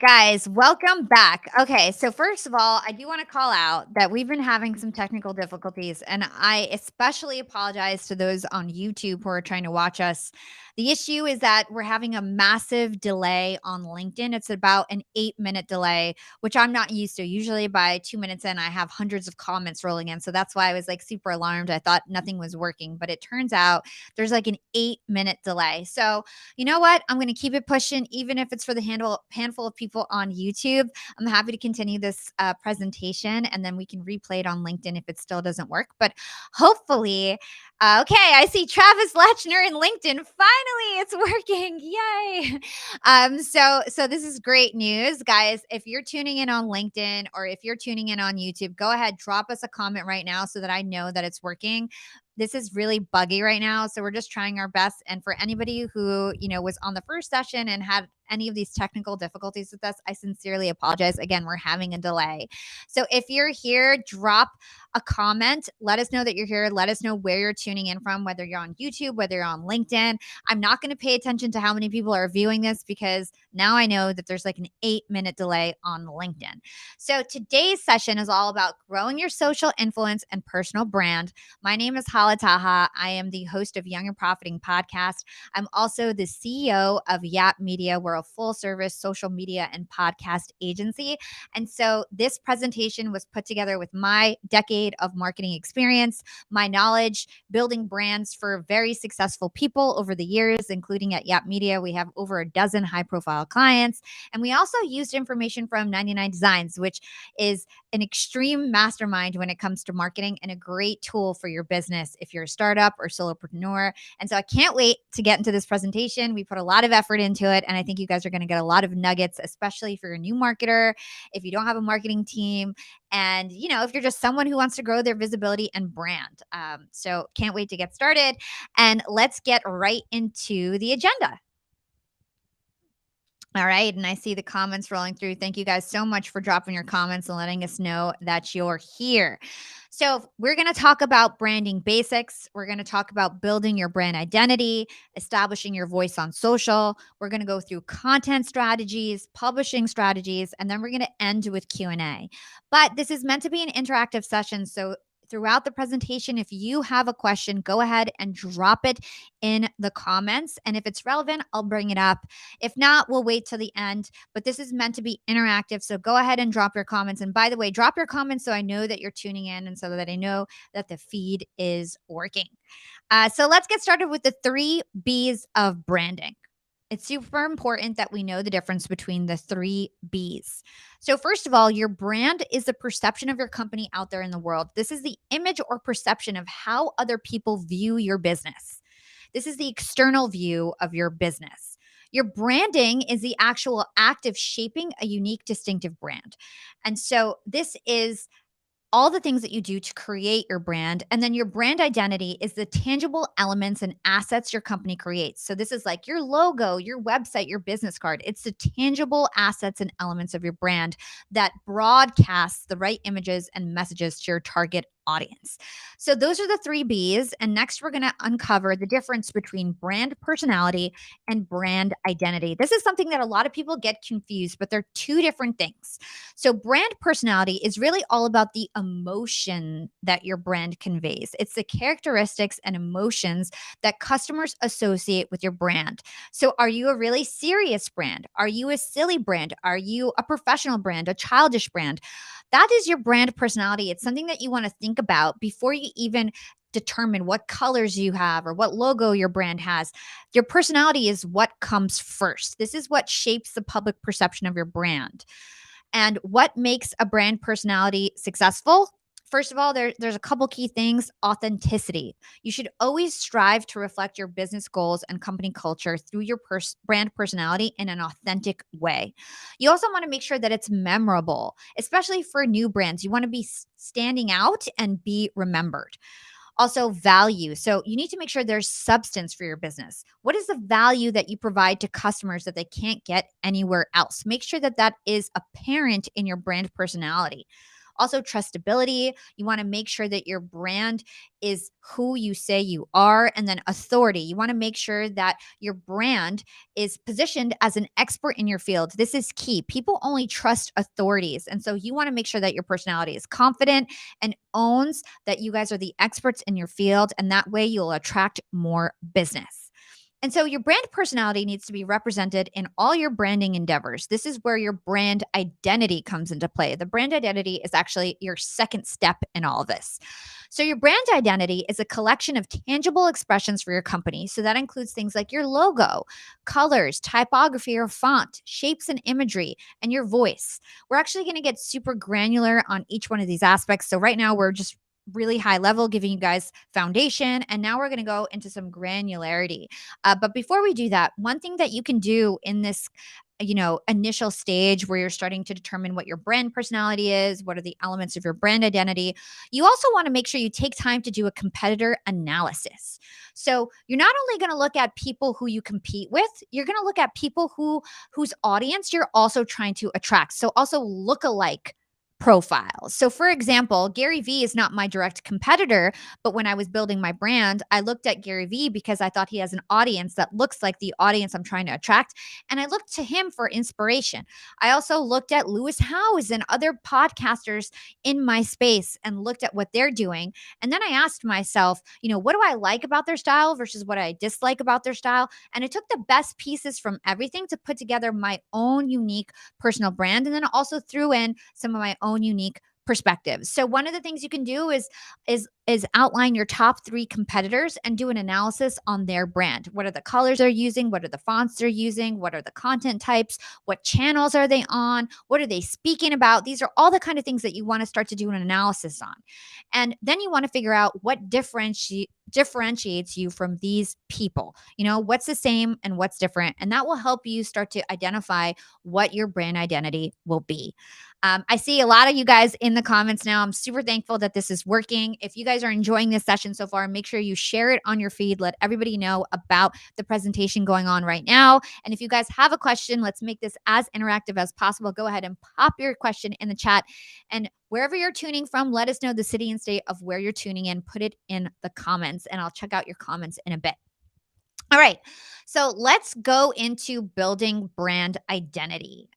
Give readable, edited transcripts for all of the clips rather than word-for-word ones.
Guys, welcome back. Okay, so first of all, I do want to call out that we've been having some technical difficulties, and I especially apologize to those on YouTube who are trying to watch us. The issue is that we're having a massive delay on LinkedIn. It's about an 8-minute delay, which I'm not used to. Usually by 2 minutes in, I have hundreds of comments rolling in. So that's why I was like super alarmed. I thought nothing was working, but it turns out there's like an 8-minute delay. So you know what? I'm going to keep it pushing, even if it's for the handful of people on YouTube. I'm happy to continue this presentation and then we can replay it on LinkedIn if it still doesn't work. But hopefully, okay, I see Travis Lechner in LinkedIn. Finally, it's working. Yay. So this is great news, guys. If you're tuning in on LinkedIn or if you're tuning in on YouTube, go ahead, drop us a comment right now so that I know that it's working. This is really buggy right now, so we're just trying our best. And for anybody who was on the first session and had any of these technical difficulties with us, I sincerely apologize. Again, we're having a delay. So if you're here, drop a comment. Let us know that you're here. Let us know where you're tuning in from, whether you're on YouTube, whether you're on LinkedIn. I'm not going to pay attention to how many people are viewing this because now I know that there's like an 8-minute delay on LinkedIn. So today's session is all about growing your social influence and personal brand. My name is Hala Taha. I am the host of Young and Profiting Podcast. I'm also the CEO of Yap Media. We're a full service social media and podcast agency. And so this presentation was put together with my decade of marketing experience, my knowledge building brands for very successful people over the years, including at Yap Media. We have over a dozen high profile clients. And we also used information from 99 Designs, which is an extreme mastermind when it comes to marketing and a great tool for your business if you're a startup or solopreneur. And so I can't wait to get into this presentation. We put a lot of effort into it, and I think you guys are going to get a lot of nuggets, especially if you're a new marketer, if you don't have a marketing team, and if you're just someone who wants to grow their visibility and brand. So can't wait to get started, and let's get right into the agenda. All right. And I see the comments rolling through. Thank you guys so much for dropping your comments and letting us know that you're here. So, we're going to talk about branding basics. We're going to talk about building your brand identity, establishing your voice on social. We're going to go through content strategies, publishing strategies, and then we're going to end with Q&A. But this is meant to be an interactive session. So, throughout the presentation, if you have a question, go ahead and drop it in the comments. And if it's relevant, I'll bring it up. If not, we'll wait till the end. But this is meant to be interactive. So go ahead and drop your comments. And by the way, drop your comments so I know that you're tuning in and so that I know that the feed is working. So let's get started with the 3 B's of branding. It's super important that we know the difference between the 3 B's. So, first of all, your brand is the perception of your company out there in the world. This is the image or perception of how other people view your business. This is the external view of your business. Your branding is the actual act of shaping a unique, distinctive brand. And so, this is all the things that you do to create your brand. And then your brand identity is the tangible elements and assets your company creates. So this is like your logo, your website, your business card. It's the tangible assets and elements of your brand that broadcasts the right images and messages to your target audience. So those are the 3 B's. And next, we're going to uncover the difference between brand personality and brand identity. This is something that a lot of people get confused, but they're 2 different things. So, brand personality is really all about the emotion that your brand conveys. It's the characteristics and emotions that customers associate with your brand. So, are you a really serious brand? Are you a silly brand? Are you a professional brand, a childish brand? That is your brand personality. It's something that you want to think about before you even determine what colors you have or what logo your brand has. Your personality is what comes first. This is what shapes the public perception of your brand. And what makes a brand personality successful? First of all, there's a couple key things. Authenticity. You should always strive to reflect your business goals and company culture through your brand personality in an authentic way. You also want to make sure that it's memorable, especially for new brands. You want to be standing out and be remembered. Also, value. So you need to make sure there's substance for your business. What is the value that you provide to customers that they can't get anywhere else? Make sure that that is apparent in your brand personality. Also, trustability. You want to make sure that your brand is who you say you are. And then authority. You want to make sure that your brand is positioned as an expert in your field. This is key. People only trust authorities. And so you want to make sure that your personality is confident and owns that you guys are the experts in your field. And that way you'll attract more business. And so your brand personality needs to be represented in all your branding endeavors. This is where your brand identity comes into play. The brand identity is actually your second step in all of this. So your brand identity is a collection of tangible expressions for your company. So that includes things like your logo, colors, typography or font, shapes and imagery, and your voice. We're actually going to get super granular on each one of these aspects. So right now we're just really high level, giving you guys foundation. And now we're going to go into some granularity. But before we do that, one thing that you can do in this initial stage where you're starting to determine what your brand personality is, what are the elements of your brand identity, you also want to make sure you take time to do a competitor analysis. So you're not only going to look at people who you compete with, you're going to look at people whose audience you're also trying to attract. So also look-alike profiles. So for example, Gary Vee is not my direct competitor, but when I was building my brand, I looked at Gary Vee because I thought he has an audience that looks like the audience I'm trying to attract. And I looked to him for inspiration. I also looked at Lewis Howes and other podcasters in my space and looked at what they're doing. And then I asked myself, what do I like about their style versus what I dislike about their style? And I took the best pieces from everything to put together my own unique personal brand. And then also threw in some of my own unique perspectives. So one of the things you can do is outline your top 3 competitors and do an analysis on their brand. What are the colors they're using? What are the fonts they're using? What are the content types? What channels are they on? What are they speaking about? These are all the kind of things that you want to start to do an analysis on. And then you want to figure out what differentiates you from these people. What's the same and what's different. And that will help you start to identify what your brand identity will be. I see a lot of you guys in the comments now. I'm super thankful that this is working. If you guys are enjoying this session so far, make sure you share it on your feed. Let everybody know about the presentation going on right now. And if you guys have a question, let's make this as interactive as possible. Go ahead and pop your question in the chat. And wherever you're tuning from, let us know the city and state of where you're tuning in. Put it in the comments, and I'll check out your comments in a bit. All right. So let's go into building brand identity.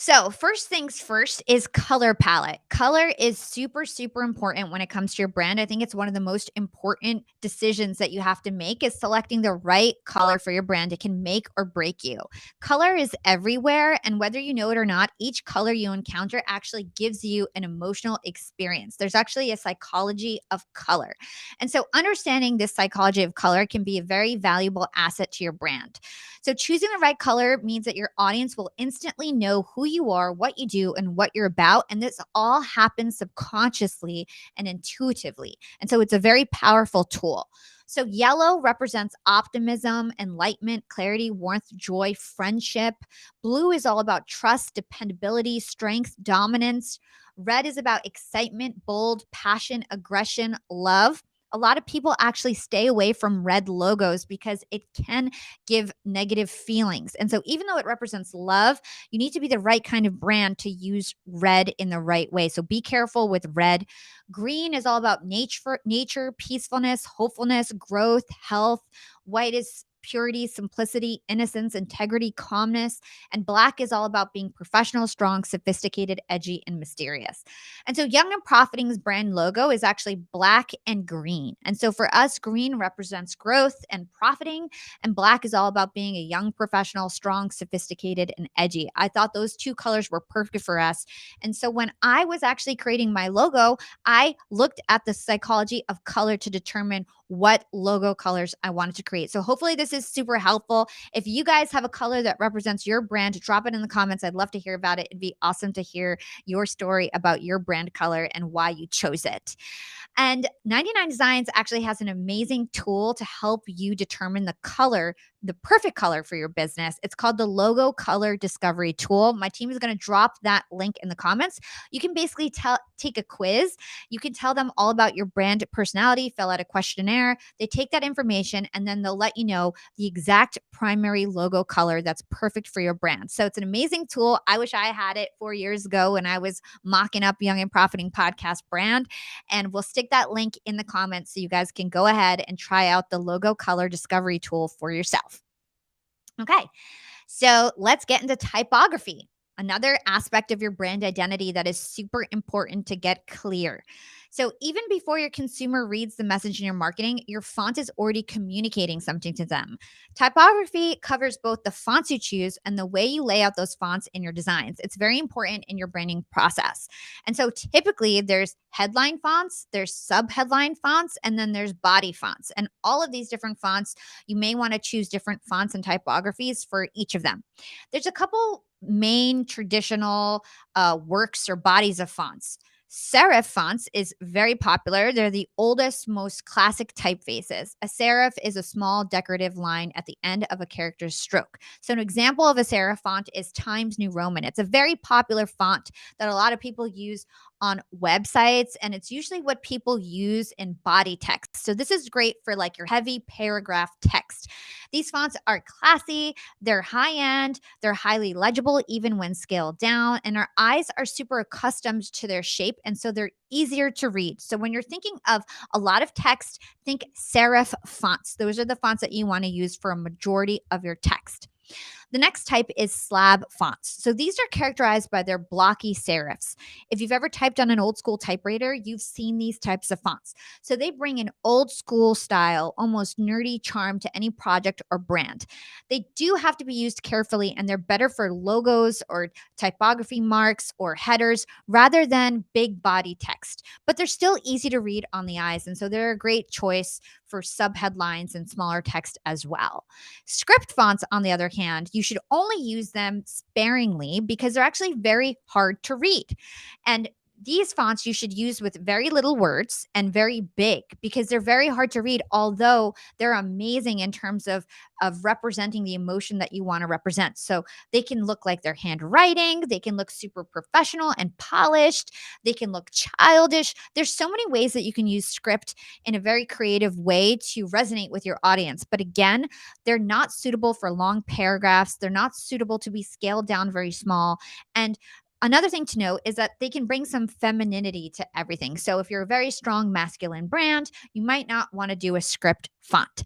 So first things first is color palette. Color is super, super important when it comes to your brand. I think it's one of the most important decisions that you have to make is selecting the right color for your brand. It can make or break you. Color is everywhere. And whether you know it or not, each color you encounter actually gives you an emotional experience. There's actually a psychology of color. And so understanding this psychology of color can be a very valuable asset to your brand. So choosing the right color means that your audience will instantly know who you are, what you do, and what you're about. And this all happens subconsciously and intuitively. And so it's a very powerful tool. So yellow represents optimism, enlightenment, clarity, warmth, joy, friendship. Blue is all about trust, dependability, strength, dominance. Red is about excitement, bold, passion, aggression, love. A lot of people actually stay away from red logos because it can give negative feelings. And so even though it represents love, you need to be the right kind of brand to use red in the right way. So be careful with red. Green is all about nature, peacefulness, hopefulness, growth, health. White is purity, simplicity, innocence, integrity, calmness. And black is all about being professional, strong, sophisticated, edgy, and mysterious. And so Young and Profiting's brand logo is actually black and green. And so for us, green represents growth and profiting, and black is all about being a young professional, strong, sophisticated, and edgy. I thought those 2 colors were perfect for us. And so when I was actually creating my logo, I looked at the psychology of color to determine what logo colors I wanted to create. So hopefully this is super helpful. If you guys have a color that represents your brand, drop it in the comments. I'd love to hear about it. It'd be awesome to hear your story about your brand color and why you chose it. And 99 Designs actually has an amazing tool to help you determine the color, the perfect color for your business. It's called the Logo Color Discovery Tool. My team is going to drop that link in the comments. You can basically take a quiz. You can tell them all about your brand personality, fill out a questionnaire. They take that information and then they'll let you know the exact primary logo color that's perfect for your brand. So it's an amazing tool. I wish I had it 4 years ago when I was mocking up Young and Profiting Podcast brand. And we'll stick that link in the comments so you guys can go ahead and try out the Logo Color Discovery Tool for yourself. Okay, so let's get into typography. Another aspect of your brand identity that is super important to get clear. So, even before your consumer reads the message in your marketing, your font is already communicating something to them. Typography covers both the fonts you choose and the way you lay out those fonts in your designs. It's very important in your branding process. And so, typically, there's headline fonts, there's sub-headline fonts, and then there's body fonts. And all of these different fonts, you may want to choose different fonts and typographies for each of them. There's a couple main traditional works or bodies of fonts. Serif fonts is very popular. They're the oldest, most classic typefaces. A serif is a small decorative line at the end of a character's stroke. So, an example of a serif font is Times New Roman. It's a very popular font that a lot of people use on websites, and it's usually what people use in body text. So, this is great for like your heavy paragraph text. These fonts are classy, they're high end, they're highly legible even when scaled down, and our eyes are super accustomed to their shape. And so they're easier to read. So when you're thinking of a lot of text, think serif fonts. Those are the fonts that you want to use for a majority of your text. The next type is slab fonts. So these are characterized by their blocky serifs. If you've ever typed on an old school typewriter, you've seen these types of fonts. So they bring an old school style, almost nerdy charm to any project or brand. They do have to be used carefully, and they're better for logos or typography marks or headers rather than big body text. But they're still easy to read on the eyes. And so they're a great choice for subheadlines and smaller text as well. Script fonts, on the other hand, you should only use them sparingly because they're actually very hard to read. And these fonts you should use with very little words and very big because they're very hard to read, although they're amazing in terms of representing the emotion that you want to represent. So they can look like they're handwriting, they can look super professional and polished, they can look childish. There's so many ways that you can use script in a very creative way to resonate with your audience. But again, they're not suitable for long paragraphs, they're not suitable to be scaled down very small. And another thing to note is that they can bring some femininity to everything. So if you're a very strong masculine brand, you might not want to do a script font.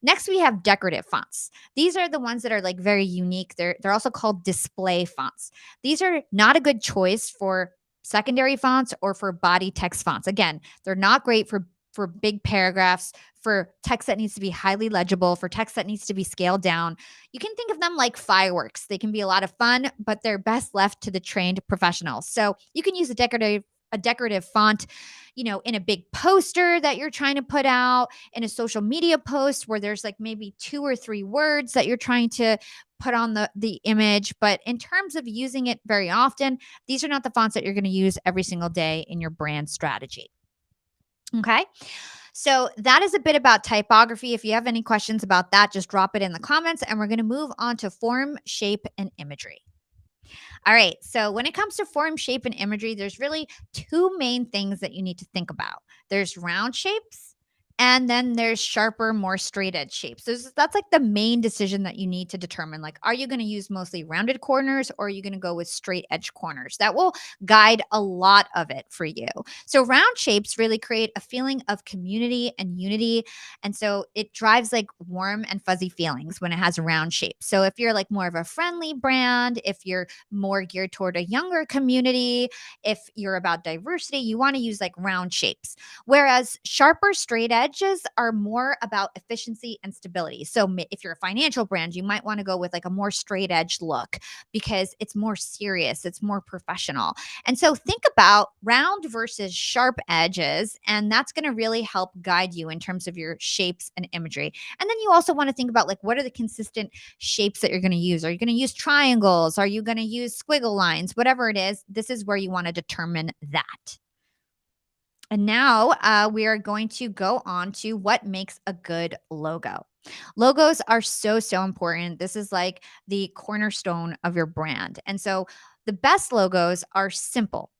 Next, we have decorative fonts. These are the ones that are like very unique. They're also called display fonts. These are not a good choice for secondary fonts or for body text fonts. Again, they're not great for big paragraphs, for text that needs to be highly legible, for text that needs to be scaled down. You can think of them like fireworks. They can be a lot of fun, but they're best left to the trained professionals. So you can use a decorative font, in a big poster that you're trying to put out, in a social media post where there's like maybe 2 or 3 words that you're trying to put on the image. But in terms of using it very often, these are not the fonts that you're going to use every single day in your brand strategy. Okay. So that is a bit about typography. If you have any questions about that, just drop it in the comments, and we're going to move on to form, shape, and imagery. All right. So when it comes to form, shape, and imagery, there's really 2 main things that you need to think about. There's round shapes, and then there's sharper, more straight edge shapes. That's like the main decision that you need to determine. Like, are you going to use mostly rounded corners, or are you going to go with straight edge corners? That will guide a lot of it for you. So round shapes really create a feeling of community and unity. And so it drives like warm and fuzzy feelings when it has a round shape. So if you're like more of a friendly brand, if you're more geared toward a younger community, if you're about diversity, you want to use like round shapes. Whereas sharper straight edges are more about efficiency and stability. So if you're a financial brand, you might want to go with like a more straight edge look because it's more serious, it's more professional. And so think about round versus sharp edges, and that's going to really help guide you in terms of your shapes and imagery. And then you also want to think about like, what are the consistent shapes that you're going to use? Are you going to use triangles? Are you going to use squiggle lines? Whatever it is, this is where you want to determine that. And now we are going to go on to what makes a good logo. Logos are so, so important. This is like the cornerstone of your brand. And so the best logos are simple.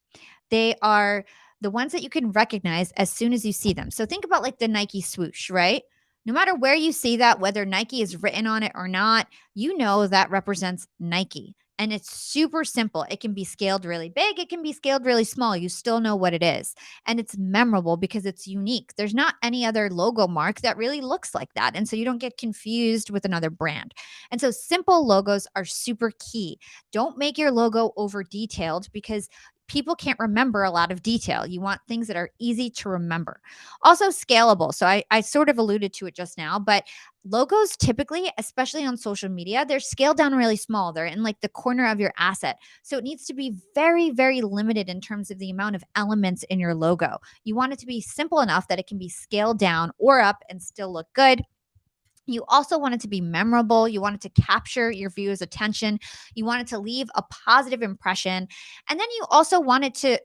They are the ones that you can recognize as soon as you see them. So think about like the Nike swoosh, right? No matter where you see that, whether Nike is written on it or not, you know that represents Nike. And it's super simple. It can be scaled really big, it can be scaled really small. You still know what it is. And it's memorable because it's unique. There's not any other logo mark that really looks like that. And so you don't get confused with another brand. And so simple logos are super key. Don't make your logo over detailed because people can't remember a lot of detail. You want things that are easy to remember. Also, scalable. So I sort of alluded to it just now, but logos typically, especially on social media, they're scaled down really small. They're in like the corner of your asset. So it needs to be very, very limited in terms of the amount of elements in your logo. You want it to be simple enough that it can be scaled down or up and still look good. You also want it to be memorable. You want it to capture your viewers' attention. You want it to leave a positive impression. And then you also want it to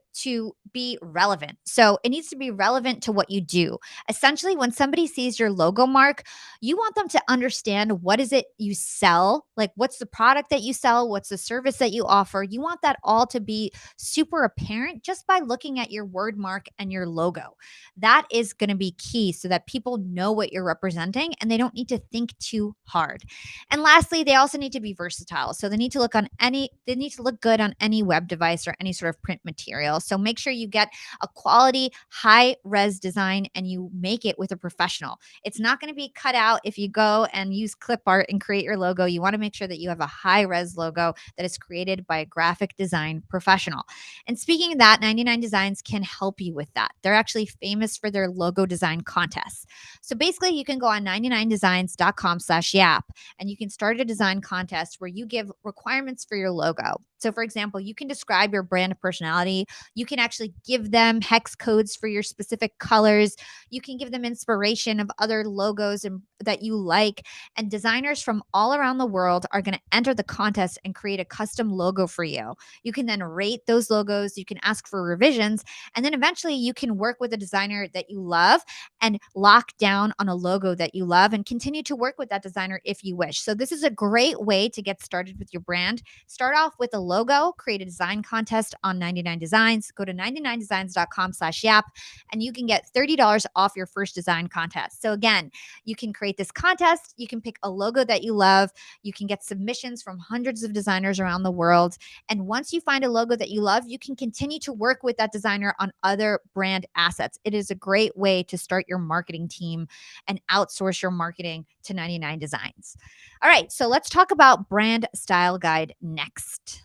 be relevant. So it needs to be relevant to what you do. Essentially, when somebody sees your logo mark, you want them to understand what is it you sell, like what's the product that you sell, what's the service that you offer. You want that all to be super apparent just by looking at your word mark and your logo. That is going to be key so that people know what you're representing and they don't need to think too hard. And lastly, they also need to be versatile. So they need to they need to look good on any web device or any sort of print material. So make sure you get a quality high res design and you make it with a professional. It's not going to be cut out if you go and use clip art and create your logo. You want to make sure that you have a high res logo that is created by a graphic design professional. And speaking of that, 99 Designs can help you with that. They're actually famous for their logo design contests. So basically, you can go on 99designs.com/yap and you can start a design contest where you give requirements for your logo. So, for example, you can describe your brand personality. You can actually give them hex codes for your specific colors. You can give them inspiration of other logos that you like. And designers from all around the world are going to enter the contest and create a custom logo for you. You can then rate those logos. You can ask for revisions. And then eventually you can work with a designer that you love and lock down on a logo that you love and continue to work with that designer if you wish. So, this is a great way to get started with your brand. Start off with a logo, create a design contest on 99 Designs. Go to 99designs.com/yap and you can get $30 off your first design contest. So, again, you can create this contest. You can pick a logo that you love. You can get submissions from hundreds of designers around the world. And once you find a logo that you love, you can continue to work with that designer on other brand assets. It is a great way to start your marketing team and outsource your marketing to 99 Designs. All right, so let's talk about brand style guide next.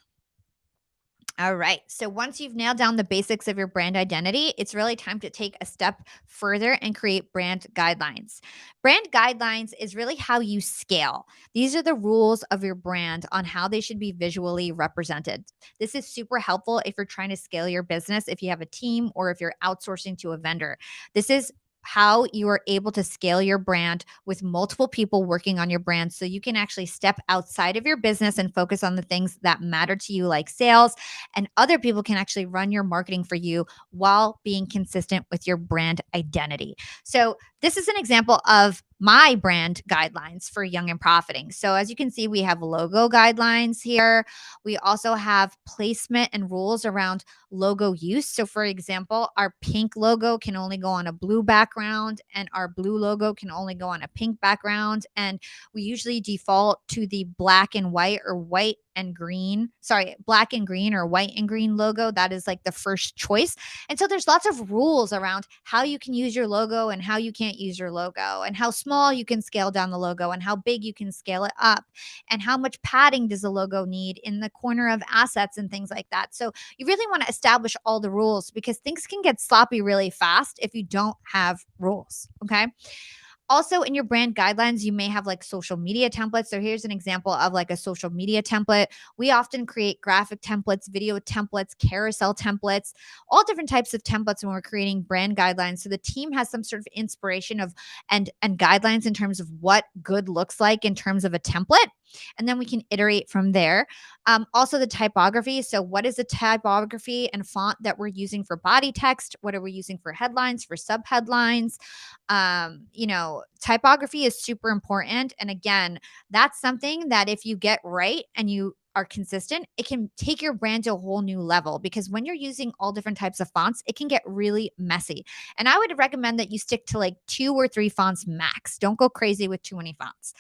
All right. So once you've nailed down the basics of your brand identity, it's really time to take a step further and create brand guidelines. Brand guidelines is really how you scale. These are the rules of your brand on how they should be visually represented. This is super helpful if you're trying to scale your business, if you have a team, or if you're outsourcing to a vendor. This is how you are able to scale your brand with multiple people working on your brand so you can actually step outside of your business and focus on the things that matter to you, like sales, and other people can actually run your marketing for you while being consistent with your brand identity. So this is an example of my brand guidelines for Young and Profiting. So as you can see, we have logo guidelines here. We also have placement and rules around logo use. So for example, our pink logo can only go on a blue background and our blue logo can only go on a pink background. And we usually default to the black and white or white and green, black and green or white and green logo. That is like the first choice. And so there's lots of rules around how you can use your logo and how you can't use your logo and how small you can scale down the logo and how big you can scale it up and how much padding does the logo need in the corner of assets and things like that. So you really want to establish all the rules because things can get sloppy really fast if you don't have rules. Okay. Also, in your brand guidelines, you may have like social media templates. So here's an example of like a social media template. We often create graphic templates, video templates, carousel templates, all different types of templates when we're creating brand guidelines. So the team has some sort of inspiration of and guidelines in terms of what good looks like in terms of a template. And then we can iterate from there. Also, the typography. So, what is the typography and font that we're using for body text? What are we using for headlines, for subheadlines? Typography is super important. And again, that's something that if you get right and you are consistent, it can take your brand to a whole new level because when you're using all different types of fonts, it can get really messy. And I would recommend that you stick to like 2 or 3 fonts max. Don't go crazy with too many fonts.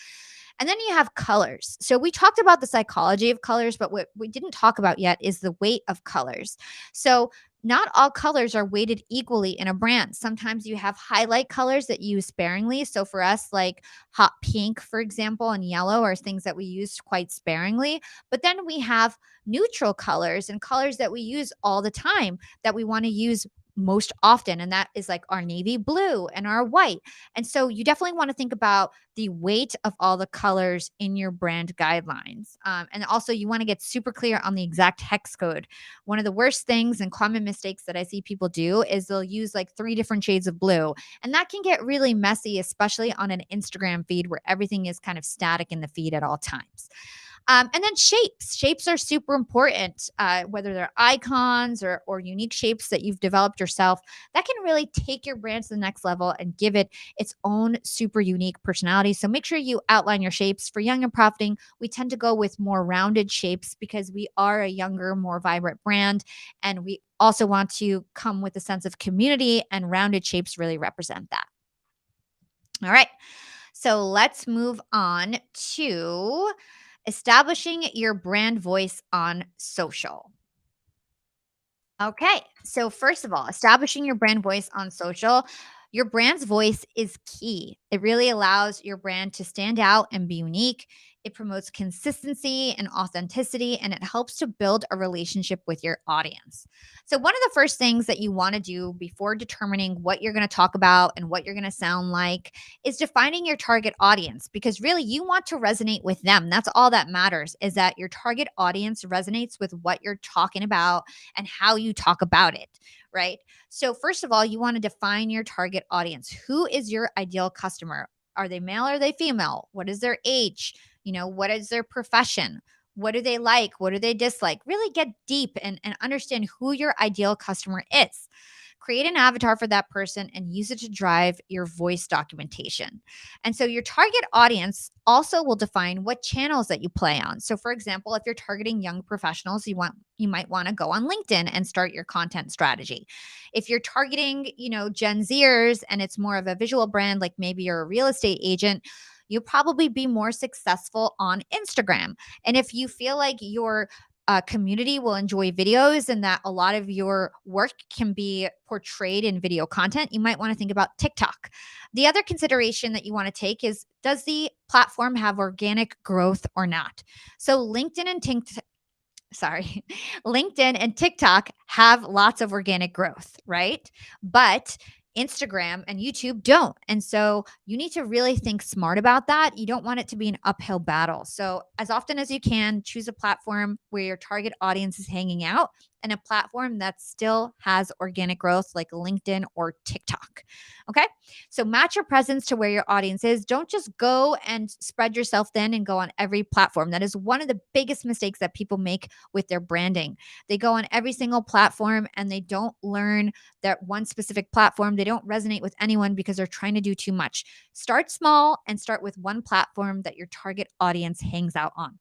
And then you have colors. So we talked about the psychology of colors, but what we didn't talk about yet is the weight of colors. So not all colors are weighted equally in a brand. Sometimes you have highlight colors that you use sparingly. So for us, like hot pink, for example, and yellow are things that we use quite sparingly. But then we have neutral colors and colors that we use all the time that we want to use most often. And that is like our navy blue and our white. And so you definitely want to think about the weight of all the colors in your brand guidelines. And also, you want to get super clear on the exact hex code. One of the worst things and common mistakes that I see people do is they'll use like 3 different shades of blue. And that can get really messy, especially on an Instagram feed where everything is kind of static in the feed at all times. And then shapes. Shapes are super important, whether they're icons or unique shapes that you've developed yourself. That can really take your brand to the next level and give it its own super unique personality. So make sure you outline your shapes. For Young and Profiting, we tend to go with more rounded shapes because we are a younger, more vibrant brand. And we also want to come with a sense of community, and rounded shapes really represent that. All right. So let's move on to establishing your brand voice on social. Okay. So, first of all, establishing your brand voice on social, your brand's voice is key. It really allows your brand to stand out and be unique. It promotes consistency and authenticity, and it helps to build a relationship with your audience. So, one of the first things that you want to do before determining what you're going to talk about and what you're going to sound like is defining your target audience because really you want to resonate with them. That's all that matters is that your target audience resonates with what you're talking about and how you talk about it, right? So, first of all, you want to define your target audience. Who is your ideal customer? Are they male or are they female? What is their age? What is their profession? What do they like? What do they dislike? Really get deep and understand who your ideal customer is. Create an avatar for that person and use it to drive your voice documentation. And so your target audience also will define what channels that you play on. So for example, if you're targeting young professionals, you might want to go on LinkedIn and start your content strategy. If you're targeting, Gen Zers and it's more of a visual brand like maybe you're a real estate agent, you'll probably be more successful on Instagram. And if you feel like your community will enjoy videos and that a lot of your work can be portrayed in video content, you might want to think about TikTok. The other consideration that you want to take is does the platform have organic growth or not? So sorry, LinkedIn and TikTok have lots of organic growth, right? But Instagram and YouTube don't. And so you need to really think smart about that. You don't want it to be an uphill battle. So, as often as you can, choose a platform where your target audience is hanging out and a platform that still has organic growth like LinkedIn or TikTok. Okay. So, match your presence to where your audience is. Don't just go and spread yourself thin and go on every platform. That is one of the biggest mistakes that people make with their branding. They go on every single platform and they don't learn that one specific platform. They don't resonate with anyone because they're trying to do too much. Start small and start with one platform that your target audience hangs out on.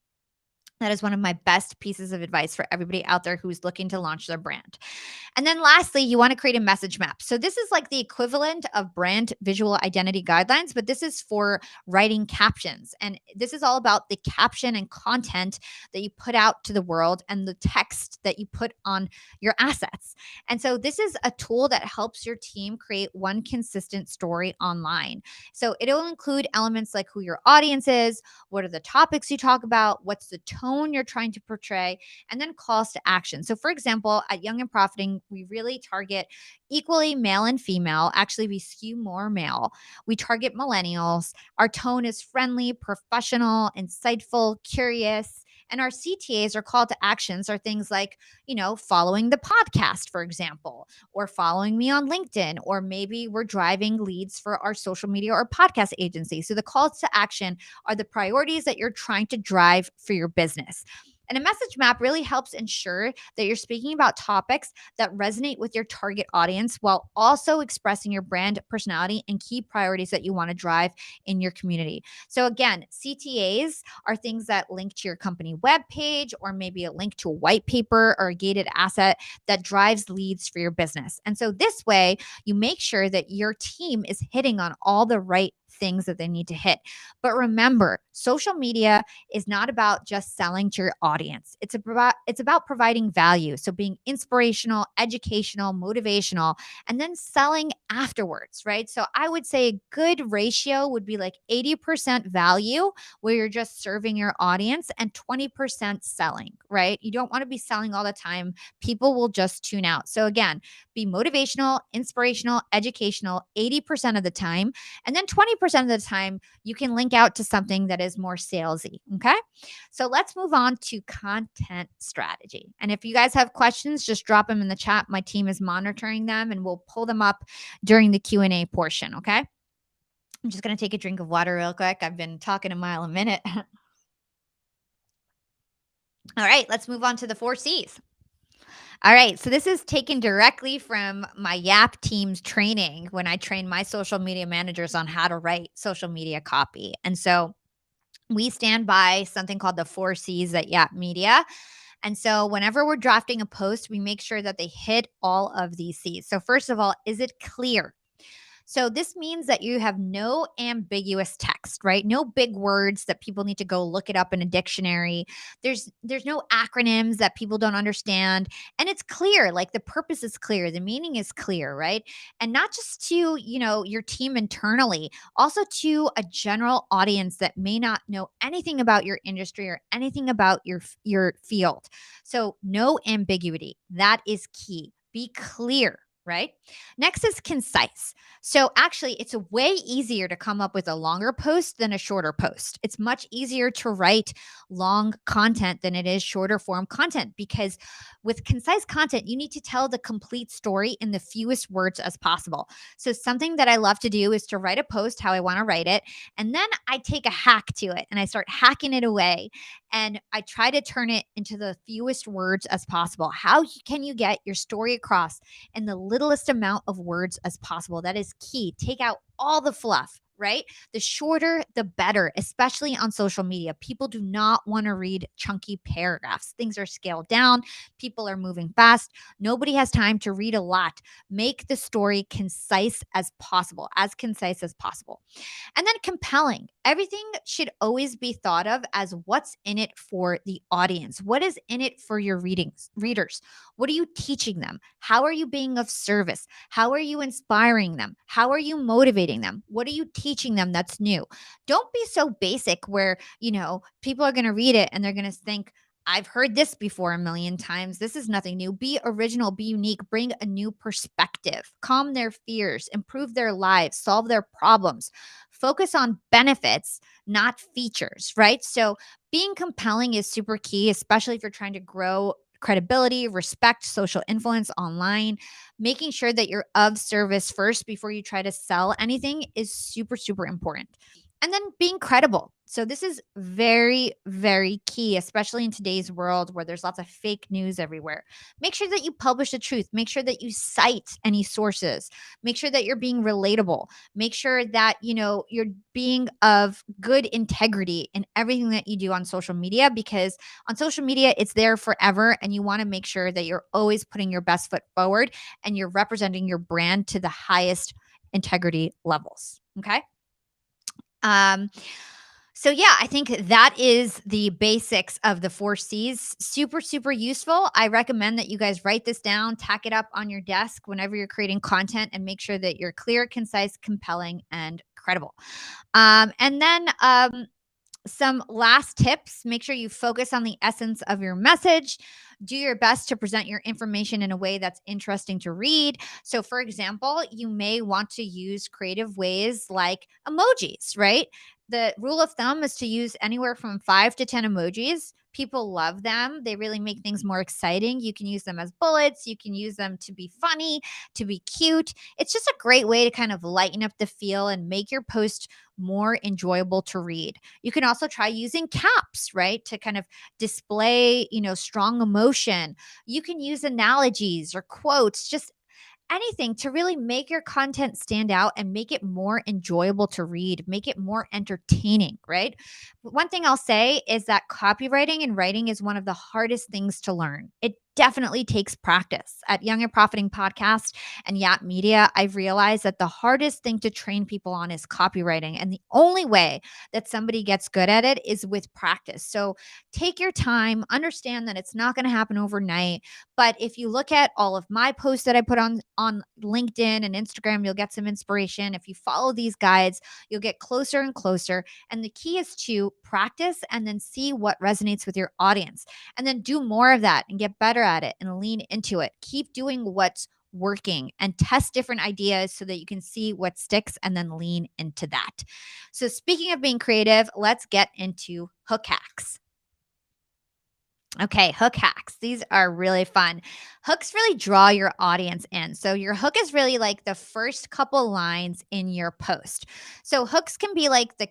That is one of my best pieces of advice for everybody out there who's looking to launch their brand. And then lastly, you want to create a message map. So this is like the equivalent of brand visual identity guidelines, but this is for writing captions. And this is all about the caption and content that you put out to the world and the text that you put on your assets. And so this is a tool that helps your team create one consistent story online. So it'll include elements like who your audience is, what are the topics you talk about, what's the tone you're trying to portray, and then calls to action. So, for example, at Young and Profiting, we really target equally male and female. Actually, we skew more male. We target millennials. Our tone is friendly, professional, insightful, curious. And our CTAs or call to actions are things like, following the podcast, for example, or following me on LinkedIn, or maybe we're driving leads for our social media or podcast agency. So the calls to action are the priorities that you're trying to drive for your business. And a message map really helps ensure that you're speaking about topics that resonate with your target audience while also expressing your brand personality and key priorities that you want to drive in your community. So, again, CTAs are things that link to your company webpage, or maybe a link to a white paper or a gated asset that drives leads for your business. And so, this way, you make sure that your team is hitting on all the right things that they need to hit. But remember, social media is not about just selling to your audience. It's about providing value. So being inspirational, educational, motivational, and then selling afterwards, right? So I would say a good ratio would be like 80% value, where you're just serving your audience, and 20% selling, right? You don't want to be selling all the time. People will just tune out. So again, be motivational, inspirational, educational 80% of the time, and then 20% of the time you can link out to something that is more salesy. Okay. So let's move on to content strategy. And if you guys have questions, just drop them in the chat. My team is monitoring them and we'll pull them up during the Q&A portion. Okay. I'm just going to take a drink of water real quick. I've been talking a mile a minute. All right. Let's move on to the 4 C's. All right. So this is taken directly from my YAP team's training when I train my social media managers on how to write social media copy. And so we stand by something called the 4 C's at YAP Media. And so whenever we're drafting a post, we make sure that they hit all of these C's. So first of all, is it clear? So this means that you have no ambiguous text, right? No big words that people need to go look it up in a dictionary. There's no acronyms that people don't understand, and it's clear, like the purpose is clear, the meaning is clear, right? And not just to, your team internally, also to a general audience that may not know anything about your industry or anything about your field. So no ambiguity. That is key. Be clear, right? Next is concise. So actually, it's a way easier to come up with a longer post than a shorter post. It's much easier to write long content than it is shorter form content, because with concise content, you need to tell the complete story in the fewest words as possible. So something that I love to do is to write a post how I want to write it, and then I take a hack to it and I start hacking it away, and I try to turn it into the fewest words as possible. How can you get your story across in the littlest amount of words as possible? That is key. Take out all the fluff, right? The shorter, the better, especially on social media. People do not want to read chunky paragraphs. Things are scaled down. People are moving fast. Nobody has time to read a lot. Make the story concise as possible, as concise as possible. And then compelling. Everything should always be thought of as what's in it for the audience. What is in it for your readers? What are you teaching them? How are you being of service? How are you inspiring them? How are you motivating them? What are you teaching them that's new? Don't be so basic where, people are going to read it and they're going to think, I've heard this before a million times. This is nothing new. Be original, be unique, bring a new perspective, calm their fears, improve their lives, solve their problems. Focus on benefits, not features, right? So being compelling is super key, especially if you're trying to grow credibility, respect, social influence online. Making sure that you're of service first before you try to sell anything is super, super important. And then being credible. So this is very, very key, especially in today's world where there's lots of fake news everywhere. Make sure that you publish the truth. Make sure that you cite any sources. Make sure that you're being relatable. Make sure that, you're being of good integrity in everything that you do on social media, because on social media, it's there forever. And you want to make sure that you're always putting your best foot forward and you're representing your brand to the highest integrity levels. Okay. So yeah, I think that is the basics of the 4 C's. Super, super useful. I recommend that you guys write this down, tack it up on your desk whenever you're creating content, and make sure that you're clear, concise, compelling, and credible. And then some last tips. Make sure you focus on the essence of your message. Do your best to present your information in a way that's interesting to read. So, for example, you may want to use creative ways like emojis, right? The rule of thumb is to use anywhere from 5 to 10 emojis. People love them. They really make things more exciting. You can use them as bullets. You can use them to be funny, to be cute. It's just a great way to kind of lighten up the feel and make your post more enjoyable to read. You can also try using caps, right? To kind of display, strong emotion. You can use analogies or quotes, just anything to really make your content stand out and make it more enjoyable to read, make it more entertaining, right? One thing I'll say is that copywriting and writing is one of the hardest things to learn. It definitely takes practice. At Young and Profiting Podcast and Yap Media, I've realized that the hardest thing to train people on is copywriting. And the only way that somebody gets good at it is with practice. So take your time, understand that it's not going to happen overnight. But if you look at all of my posts that I put on LinkedIn and Instagram, you'll get some inspiration. If you follow these guides, you'll get closer and closer. And the key is to practice and then see what resonates with your audience. And then do more of that and get better at it and lean into it. Keep doing what's working and test different ideas so that you can see what sticks and then lean into that. So, speaking of being creative, let's get into hook hacks. Okay, hook hacks. These are really fun. Hooks really draw your audience in. So, your hook is really like the first couple lines in your post. So, hooks can be like the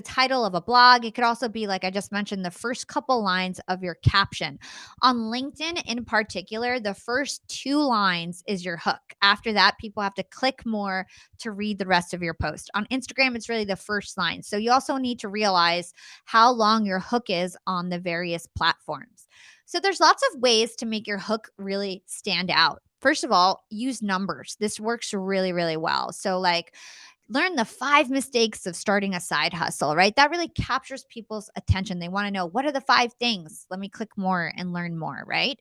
title of a blog. It could also be, like I just mentioned, the first couple lines of your caption. On LinkedIn in particular, the first two lines is your hook. After that, people have to click more to read the rest of your post. On Instagram, it's really the first line. So you also need to realize how long your hook is on the various platforms. So there's lots of ways to make your hook really stand out. First of all, use numbers. This works really, really well. So, like, learn the 5 mistakes of starting a side hustle, right? That really captures people's attention. They want to know, what are the 5 things? Let me click more and learn more, right?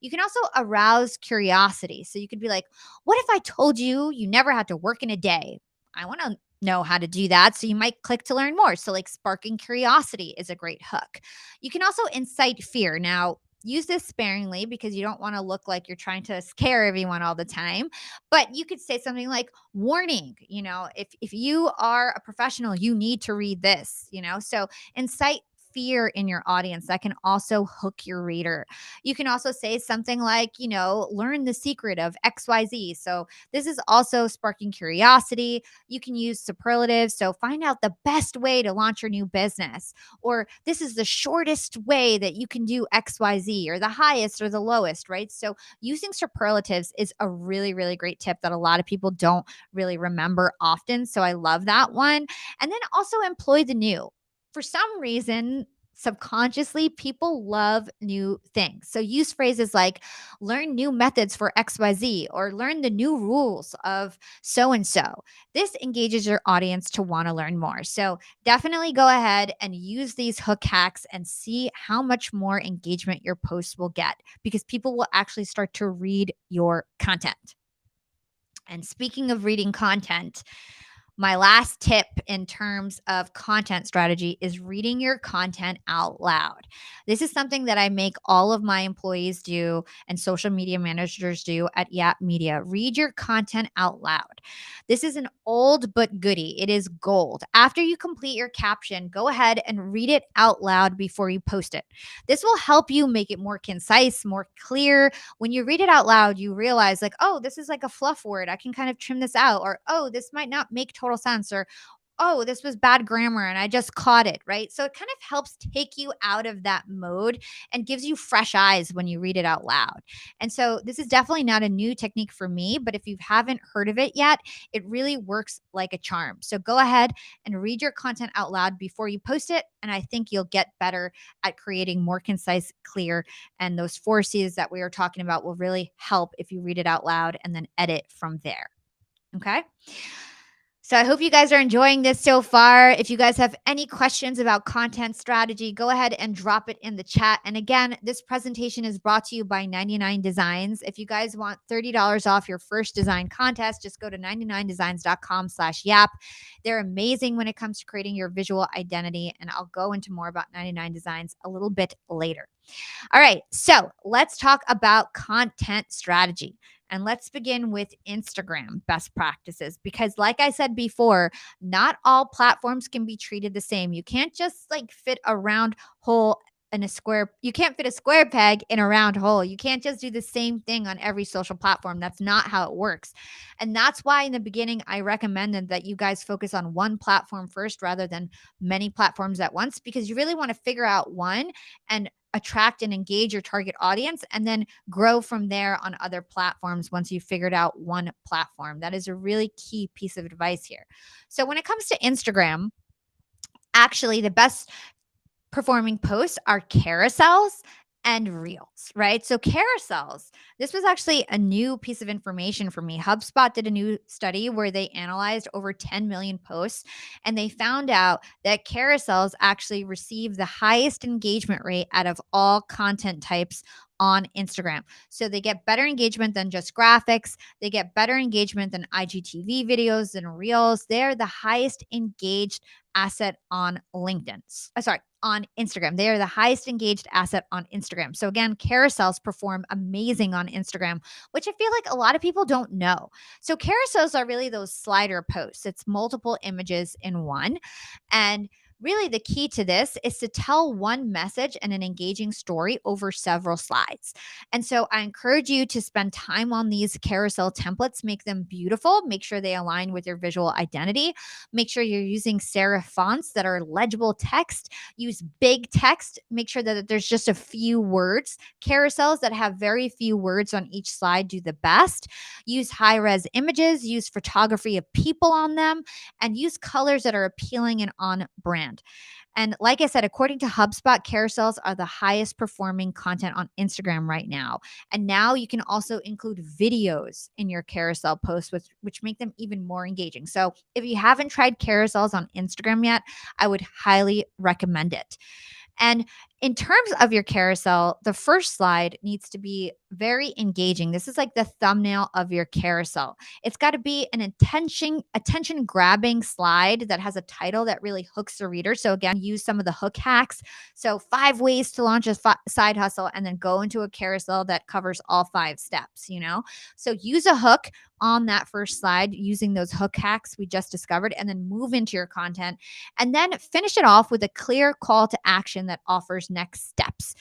You can also arouse curiosity. So you could be like, what if I told you you never had to work in a day? I want to know how to do that. So you might click to learn more. So, like, sparking curiosity is a great hook. You can also incite fear. Now, use this sparingly because you don't want to look like you're trying to scare everyone all the time. But you could say something like, warning, if you are a professional, you need to read this. So incite fear in your audience. That can also hook your reader. You can also say something like, learn the secret of XYZ. So this is also sparking curiosity. You can use superlatives. So find out the best way to launch your new business, or this is the shortest way that you can do XYZ, or the highest or the lowest, right? So using superlatives is a really, really great tip that a lot of people don't really remember often. So I love that one. And then also employ the new. For some reason, subconsciously, people love new things. So use phrases like learn new methods for XYZ, or learn the new rules of so and so. This engages your audience to want to learn more. So definitely go ahead and use these hook hacks and see how much more engagement your posts will get, because people will actually start to read your content. And speaking of reading content, my last tip in terms of content strategy is reading your content out loud. This is something that I make all of my employees do and social media managers do at Yap Media. Read your content out loud. This is an old but goodie. It is gold. After you complete your caption, go ahead and read it out loud before you post it. This will help you make it more concise, more clear. When you read it out loud, you realize, like, oh, this is like a fluff word. I can kind of trim this out. Or, oh, this might not make total sense. Or, oh, this was bad grammar and I just caught it, right? So it kind of helps take you out of that mode and gives you fresh eyes when you read it out loud. And so this is definitely not a new technique for me, but if you haven't heard of it yet, it really works like a charm. So go ahead and read your content out loud before you post it. And I think you'll get better at creating more concise, clear, and those 4 C's that we were talking about will really help if you read it out loud and then edit from there. Okay. So I hope you guys are enjoying this so far. If you guys have any questions about content strategy, go ahead and drop it in the chat. And again, this presentation is brought to you by 99 Designs. If you guys want $30 off your first design contest, just go to 99designs.com/yap. They're amazing when it comes to creating your visual identity. And I'll go into more about 99 Designs a little bit later. All right, so let's talk about content strategy. And let's begin with Instagram best practices, because like I said before, not all platforms can be treated the same. You can't just like fit a round hole you can't fit a square peg in a round hole. You can't just do the same thing on every social platform. That's not how it works. And that's why in the beginning I recommended that you guys focus on one platform first rather than many platforms at once, because you really want to figure out one and attract and engage your target audience, and then grow from there on other platforms once you've figured out one platform. That is a really key piece of advice here. So when it comes to Instagram, actually the best performing posts are carousels and reels, right? So, carousels, this was actually a new piece of information for me. HubSpot did a new study where they analyzed over 10 million posts, and they found out that carousels actually receive the highest engagement rate out of all content types on Instagram. So they get better engagement than just graphics. They get better engagement than IGTV videos and reels. They're the highest engaged asset on LinkedIn. Sorry, on Instagram. They are the highest engaged asset on Instagram. So again, carousels perform amazing on Instagram, which I feel like a lot of people don't know. So carousels are really those slider posts. It's multiple images in one. And really, the key to this is to tell one message and an engaging story over several slides. And so I encourage you to spend time on these carousel templates, make them beautiful, make sure they align with your visual identity, make sure you're using serif fonts that are legible text, use big text, make sure that there's just a few words. Carousels that have very few words on each slide do the best. Use high res images, use photography of people on them, and use colors that are appealing and on brand. And like I said, according to HubSpot, carousels are the highest performing content on Instagram right now. And now you can also include videos in your carousel posts, which make them even more engaging. So if you haven't tried carousels on Instagram yet, I would highly recommend it. And in terms of your carousel, the first slide needs to be very engaging. This is like the thumbnail of your carousel. It's got to be an attention grabbing slide that has a title that really hooks the reader. So again, use some of the hook hacks. So 5 ways to launch a side hustle, and then go into a carousel that covers all 5 steps, you know? So use a hook on that first slide using those hook hacks we just discovered, and then move into your content, and then finish it off with a clear call to action that offers next steps.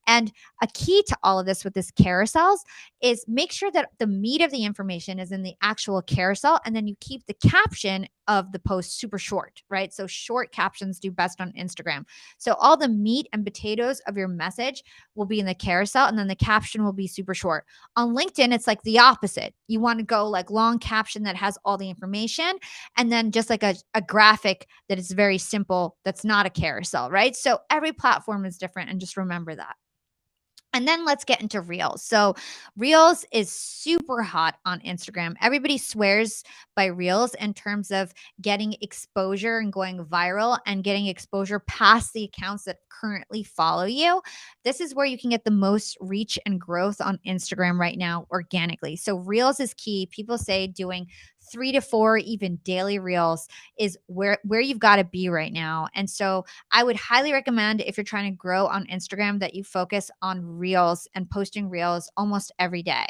And a key to all of this with this carousels is make sure that the meat of the information is in the actual carousel, and then you keep the caption of the post super short, right? So short captions do best on Instagram. So all the meat and potatoes of your message will be in the carousel, and then the caption will be super short. On LinkedIn, it's like the opposite. You want to go like long caption that has all the information, and then just like a graphic that is very simple, that's not a carousel, right? So every platform is different, and just remember that. And then let's get into Reels. So, Reels is super hot on Instagram. Everybody swears by Reels in terms of getting exposure and going viral and getting exposure past the accounts that currently follow you. This is where you can get the most reach and growth on Instagram right now organically. So, Reels is key. People say doing 3 to 4 even daily reels is where you've got to be right now. And so I would highly recommend, if you're trying to grow on Instagram, that you focus on reels and posting reels almost every day.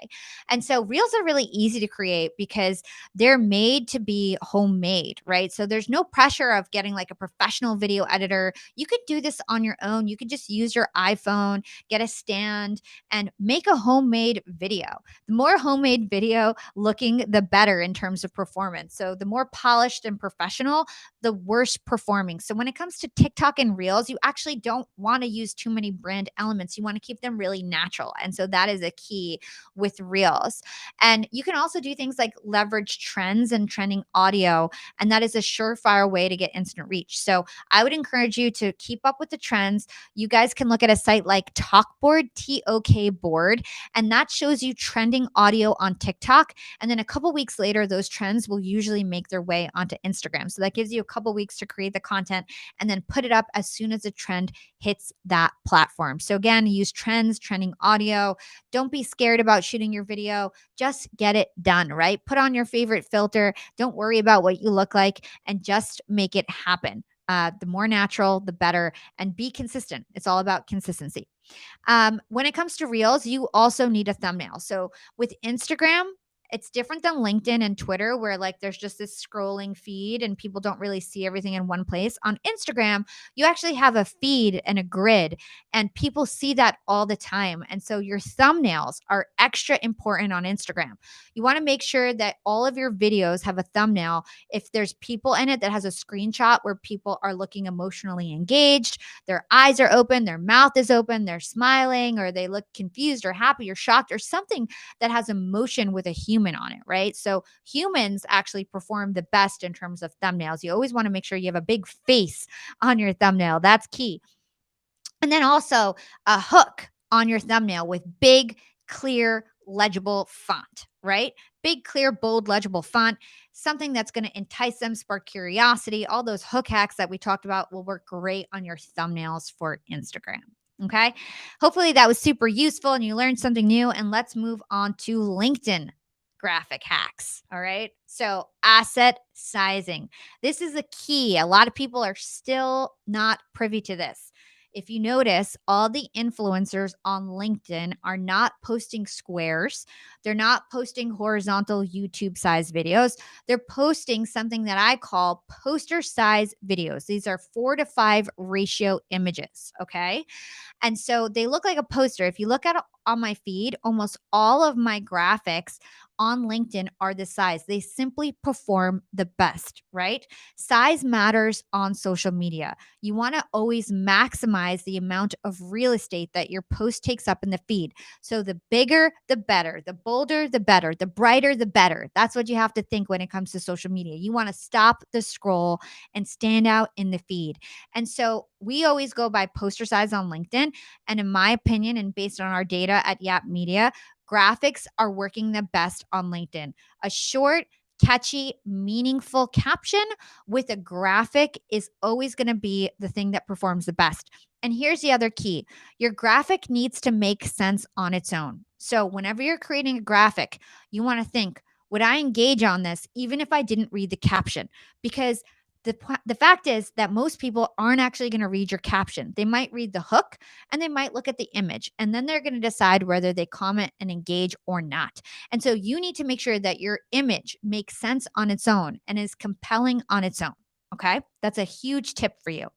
And so reels are really easy to create because they're made to be homemade, right? So there's no pressure of getting like a professional video editor. You could do this on your own. You could just use your iPhone, get a stand, and make a homemade video. The more homemade video looking, the better in terms of performance. So the more polished and professional, the worse performing. So when it comes to TikTok and Reels, you actually don't want to use too many brand elements. You want to keep them really natural. And so that is a key with Reels. And you can also do things like leverage trends and trending audio. And that is a surefire way to get instant reach. So I would encourage you to keep up with the trends. You guys can look at a site like Talkboard, TOK Board, and that shows you trending audio on TikTok. And then a couple weeks later, those trends will usually make their way onto Instagram. So that gives you a couple weeks to create the content and then put it up as soon as the trend hits that platform. So again, use trends, trending audio. Don't be scared about shooting your video. Just get it done, right? Put on your favorite filter. Don't worry about what you look like, and just make it happen. The more natural, the better, and be consistent. It's all about consistency. When it comes to Reels, you also need a thumbnail. So with Instagram, It's different than LinkedIn and Twitter, where like there's just this scrolling feed and people don't really see everything in one place. On Instagram, you actually have a feed and a grid, and people see that all the time. And so your thumbnails are extra important on Instagram. You want to make sure that all of your videos have a thumbnail. If there's people in it, that has a screenshot where people are looking emotionally engaged, their eyes are open, their mouth is open, they're smiling, or they look confused or happy or shocked, or something that has emotion with a human on it, right? So humans actually perform the best in terms of thumbnails. You always want to make sure you have a big face on your thumbnail. That's key. And then also a hook on your thumbnail with big, clear, legible font, right? Big, clear, bold, legible font, something that's going to entice them, spark curiosity. All those hook hacks that we talked about will work great on your thumbnails for Instagram. Okay. Hopefully that was super useful and you learned something new. And let's move on to LinkedIn graphic hacks. All right. So, asset sizing. This is a key. A lot of people are still not privy to this. If you notice, all the influencers on LinkedIn are not posting squares. They're not posting horizontal YouTube size videos. They're posting something that I call poster size videos. These are 4:5 ratio images. Okay. And so they look like a poster. If you look at on my feed, almost all of my graphics on LinkedIn are the size. They simply perform the best, right? Size matters on social media. You want to always maximize the amount of real estate that your post takes up in the feed. So the bigger, the better, the bolder, the better, the brighter, the better. That's what you have to think when it comes to social media. You want to stop the scroll and stand out in the feed. And so we always go by poster size on LinkedIn. And in my opinion, and based on our data at Yap Media, graphics are working the best on LinkedIn. A short, catchy, meaningful caption with a graphic is always going to be the thing that performs the best. And here's the other key: your graphic needs to make sense on its own. So, whenever you're creating a graphic, you want to think, would I engage on this even if I didn't read the caption? Because the fact is that most people aren't actually going to read your caption. They might read the hook and they might look at the image, and then they're going to decide whether they comment and engage or not. And so you need to make sure that your image makes sense on its own and is compelling on its own. Okay. That's a huge tip for you.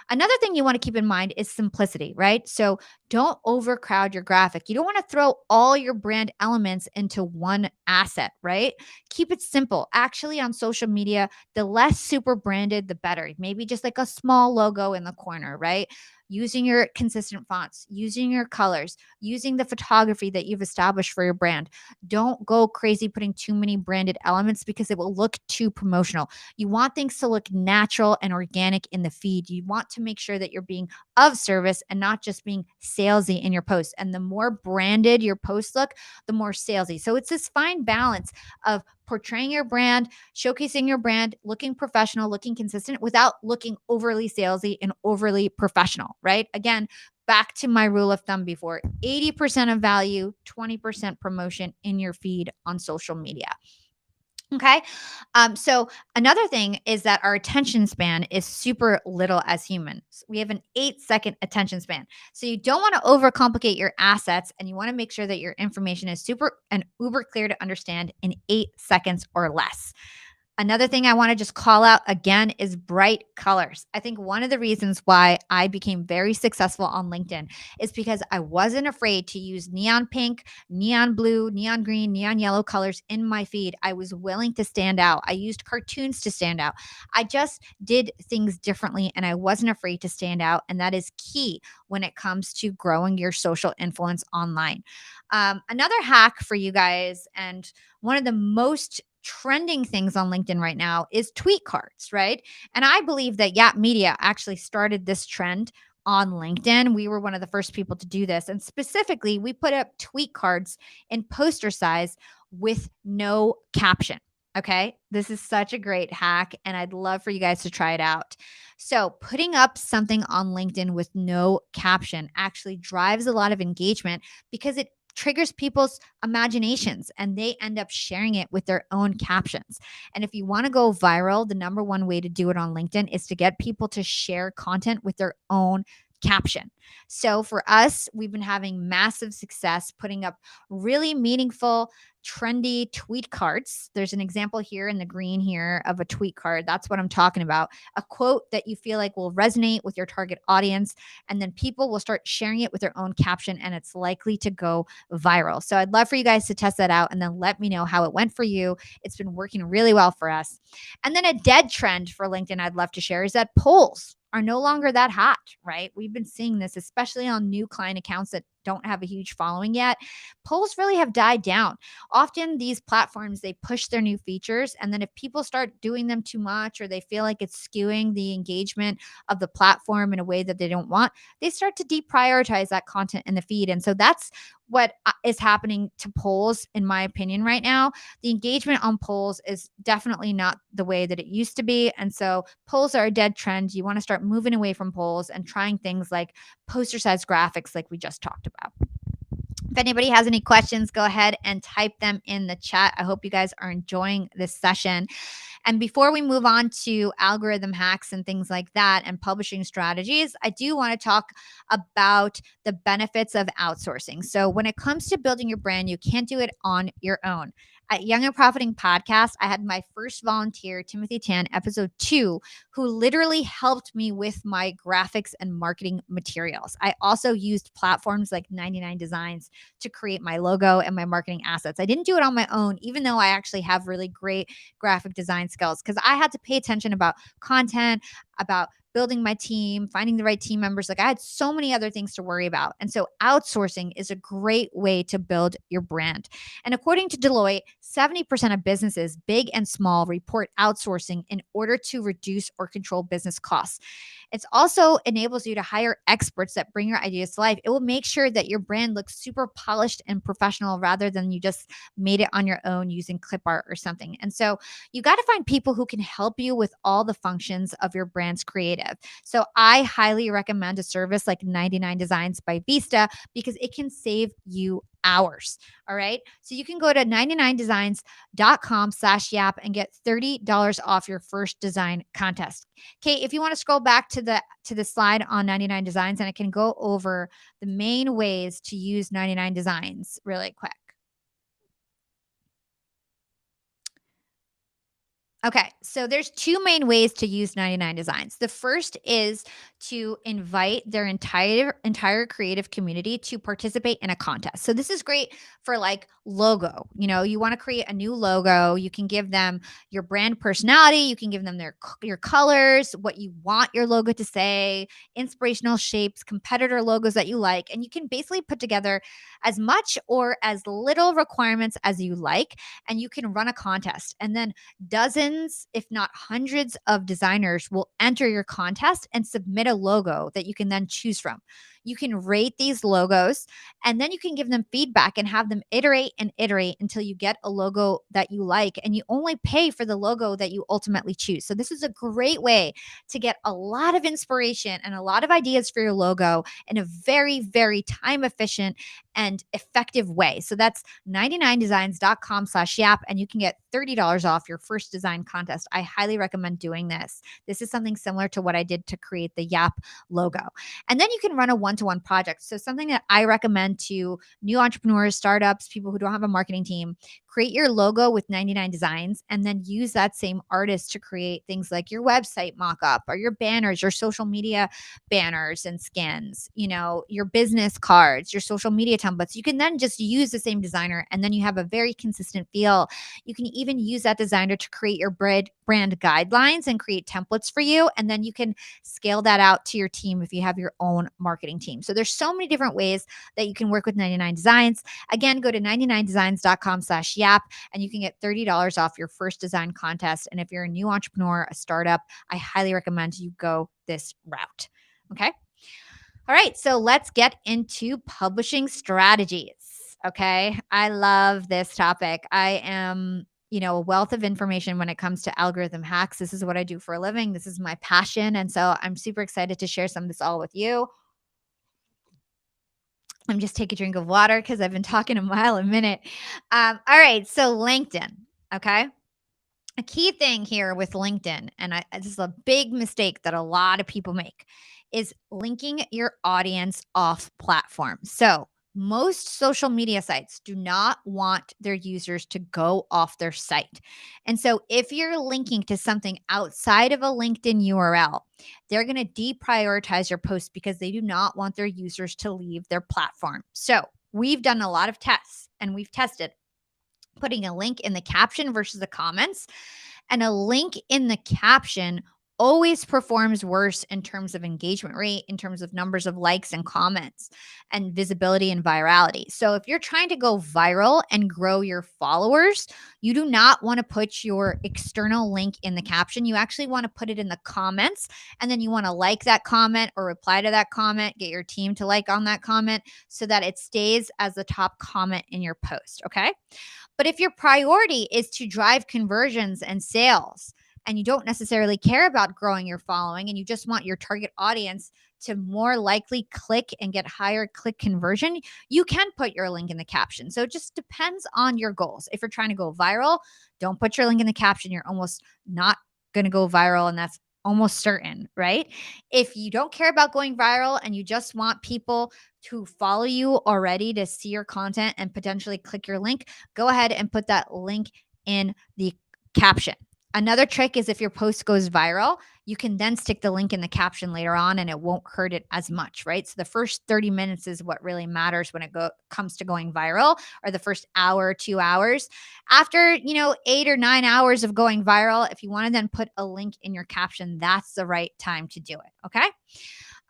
Another thing you want to keep in mind is simplicity, right? So don't overcrowd your graphic. You don't want to throw all your brand elements into one asset, right? Keep it simple. Actually, on social media, the less super branded, the better. Maybe just like a small logo in the corner, right? Using your consistent fonts, using your colors, using the photography that you've established for your brand. Don't go crazy putting too many branded elements because it will look too promotional. You want things to look natural and organic in the feed. You want to make sure that you're being of service and not just being salesy in your posts. And the more branded your posts look, the more salesy. So it's this fine balance of portraying your brand, showcasing your brand, looking professional, looking consistent without looking overly salesy and overly professional, right? Again, back to my rule of thumb before: 80% of value, 20% promotion in your feed on social media. Okay. So another thing is that our attention span is super little as humans. We have an 8-second attention span. So you don't want to overcomplicate your assets, and you want to make sure that your information is super and uber clear to understand in 8 seconds or less. Another thing I want to just call out again is bright colors. I think one of the reasons why I became very successful on LinkedIn is because I wasn't afraid to use neon pink, neon blue, neon green, neon yellow colors in my feed. I was willing to stand out. I used cartoons to stand out. I just did things differently and I wasn't afraid to stand out. And that is key when it comes to growing your social influence online. Another hack for you guys, and one of the most trending things on LinkedIn right now, is tweet cards, right? And I believe that Yap Media actually started this trend on LinkedIn. We were one of the first people to do this. And specifically, we put up tweet cards in poster size with no caption. Okay. This is such a great hack, and I'd love for you guys to try it out. So, putting up something on LinkedIn with no caption actually drives a lot of engagement because it triggers people's imaginations and they end up sharing it with their own captions. And if you want to go viral, the number one way to do it on LinkedIn is to get people to share content with their own caption. So for us, we've been having massive success putting up really meaningful, trendy tweet cards. There's an example here in the green here of a tweet card. That's what I'm talking about. A quote that you feel like will resonate with your target audience, and then people will start sharing it with their own caption, and it's likely to go viral. So I'd love for you guys to test that out and then let me know how it went for you. It's been working really well for us. And then a dead trend for LinkedIn I'd love to share is that polls are no longer that hot, right? We've been seeing this, especially on new client accounts that don't have a huge following yet. Polls really have died down. Often these platforms, they push their new features. And then if people start doing them too much or they feel like it's skewing the engagement of the platform in a way that they don't want, they start to deprioritize that content in the feed. And so that's what is happening to polls, in my opinion, right now. The engagement on polls is definitely not the way that it used to be. And so polls are a dead trend. You want to start moving away from polls and trying things like poster size graphics, like we just talked about. If anybody has any questions, go ahead and type them in the chat. I hope you guys are enjoying this session. And before we move on to algorithm hacks and things like that and publishing strategies, I do want to talk about the benefits of outsourcing. So, when it comes to building your brand, you can't do it on your own. At Young and Profiting Podcast, I had my first volunteer, Timothy Tan, episode 2, who literally helped me with my graphics and marketing materials. I also used platforms like 99 Designs to create my logo and my marketing assets. I didn't do it on my own, even though I actually have really great graphic design skills, because I had to pay attention about content, about building my team, finding the right team members. Like I had so many other things to worry about. And so outsourcing is a great way to build your brand. And according to Deloitte, 70% of businesses, big and small, report outsourcing in order to reduce or control business costs. It also enables you to hire experts that bring your ideas to life. It will make sure that your brand looks super polished and professional rather than you just made it on your own using clip art or something. And so you got to find people who can help you with all the functions of your brand's creative. So I highly recommend a service like 99 Designs by Vista because it can save you hours. All right. So you can go to 99designs.com/yap and get $30 off your first design contest. Okay. If you want to scroll back to the slide on 99 Designs, and I can go over the main ways to use 99 Designs really quick. Okay, so there's two main ways to use 99 Designs. The first is to invite their entire creative community to participate in a contest. So this is great for like logo. You know, you want to create a new logo, you can give them your brand personality, you can give them your colors, what you want your logo to say, inspirational shapes, competitor logos that you like, and you can basically put together as much or as little requirements as you like, and you can run a contest. And then dozens, if not hundreds of designers will enter your contest and submit a logo that you can then choose from. You can rate these logos and then you can give them feedback and have them iterate and iterate until you get a logo that you like. And you only pay for the logo that you ultimately choose. So, this is a great way to get a lot of inspiration and a lot of ideas for your logo in a very, very time efficient and effective way. So that's 99designs.com/yap, and you can get $30 off your first design contest. I highly recommend doing this. This is something similar to what I did to create the Yap logo. And then you can run a one-to-one project. So something that I recommend to new entrepreneurs, startups, people who don't have a marketing team, create your logo with 99 Designs and then use that same artist to create things like your website mock-up or your banners, your social media banners and skins, you know, your business cards, your social media templates. You can then just use the same designer and then you have a very consistent feel. You can even use that designer to create your brand guidelines and create templates for you. And then you can scale that out to your team if you have your own marketing team. So there's so many different ways that you can work with 99 Designs. Again, go to 99designs.com/yap and you can get $30 off your first design contest. And if you're a new entrepreneur, a startup, I highly recommend you go this route. Okay. All right. So let's get into publishing strategies. Okay. I love this topic. I am, a wealth of information when it comes to algorithm hacks. This is what I do for a living. This is my passion. And so I'm super excited to share some of this all with you. I'm just take a drink of water because I've been talking a mile a minute. All right. So LinkedIn. Okay. A key thing here with LinkedIn, and this is a big mistake that a lot of people make, is linking your audience off platform. So, most social media sites do not want their users to go off their site. And so, if you're linking to something outside of a LinkedIn URL, they're going to deprioritize your post because they do not want their users to leave their platform. So, we've done a lot of tests and we've tested putting a link in the caption versus the comments. And a link in the caption always performs worse in terms of engagement rate, in terms of numbers of likes and comments, and visibility and virality. So if you're trying to go viral and grow your followers, you do not want to put your external link in the caption. You actually want to put it in the comments, and then you want to like that comment or reply to that comment, get your team to like on that comment so that it stays as the top comment in your post. Okay. But if your priority is to drive conversions and sales, and you don't necessarily care about growing your following, and you just want your target audience to more likely click and get higher click conversion, you can put your link in the caption. So it just depends on your goals. If you're trying to go viral, don't put your link in the caption. You're almost not going to go viral, and that's almost certain, right? If you don't care about going viral and you just want people to follow you already to see your content and potentially click your link, go ahead and put that link in the caption. Another trick is if your post goes viral, you can then stick the link in the caption later on and it won't hurt it as much, right? So the first 30 minutes is what really matters when it comes to going viral, or the first hour, 2 hours. After, 8 or 9 hours of going viral, if you want to then put a link in your caption, that's the right time to do it. Okay.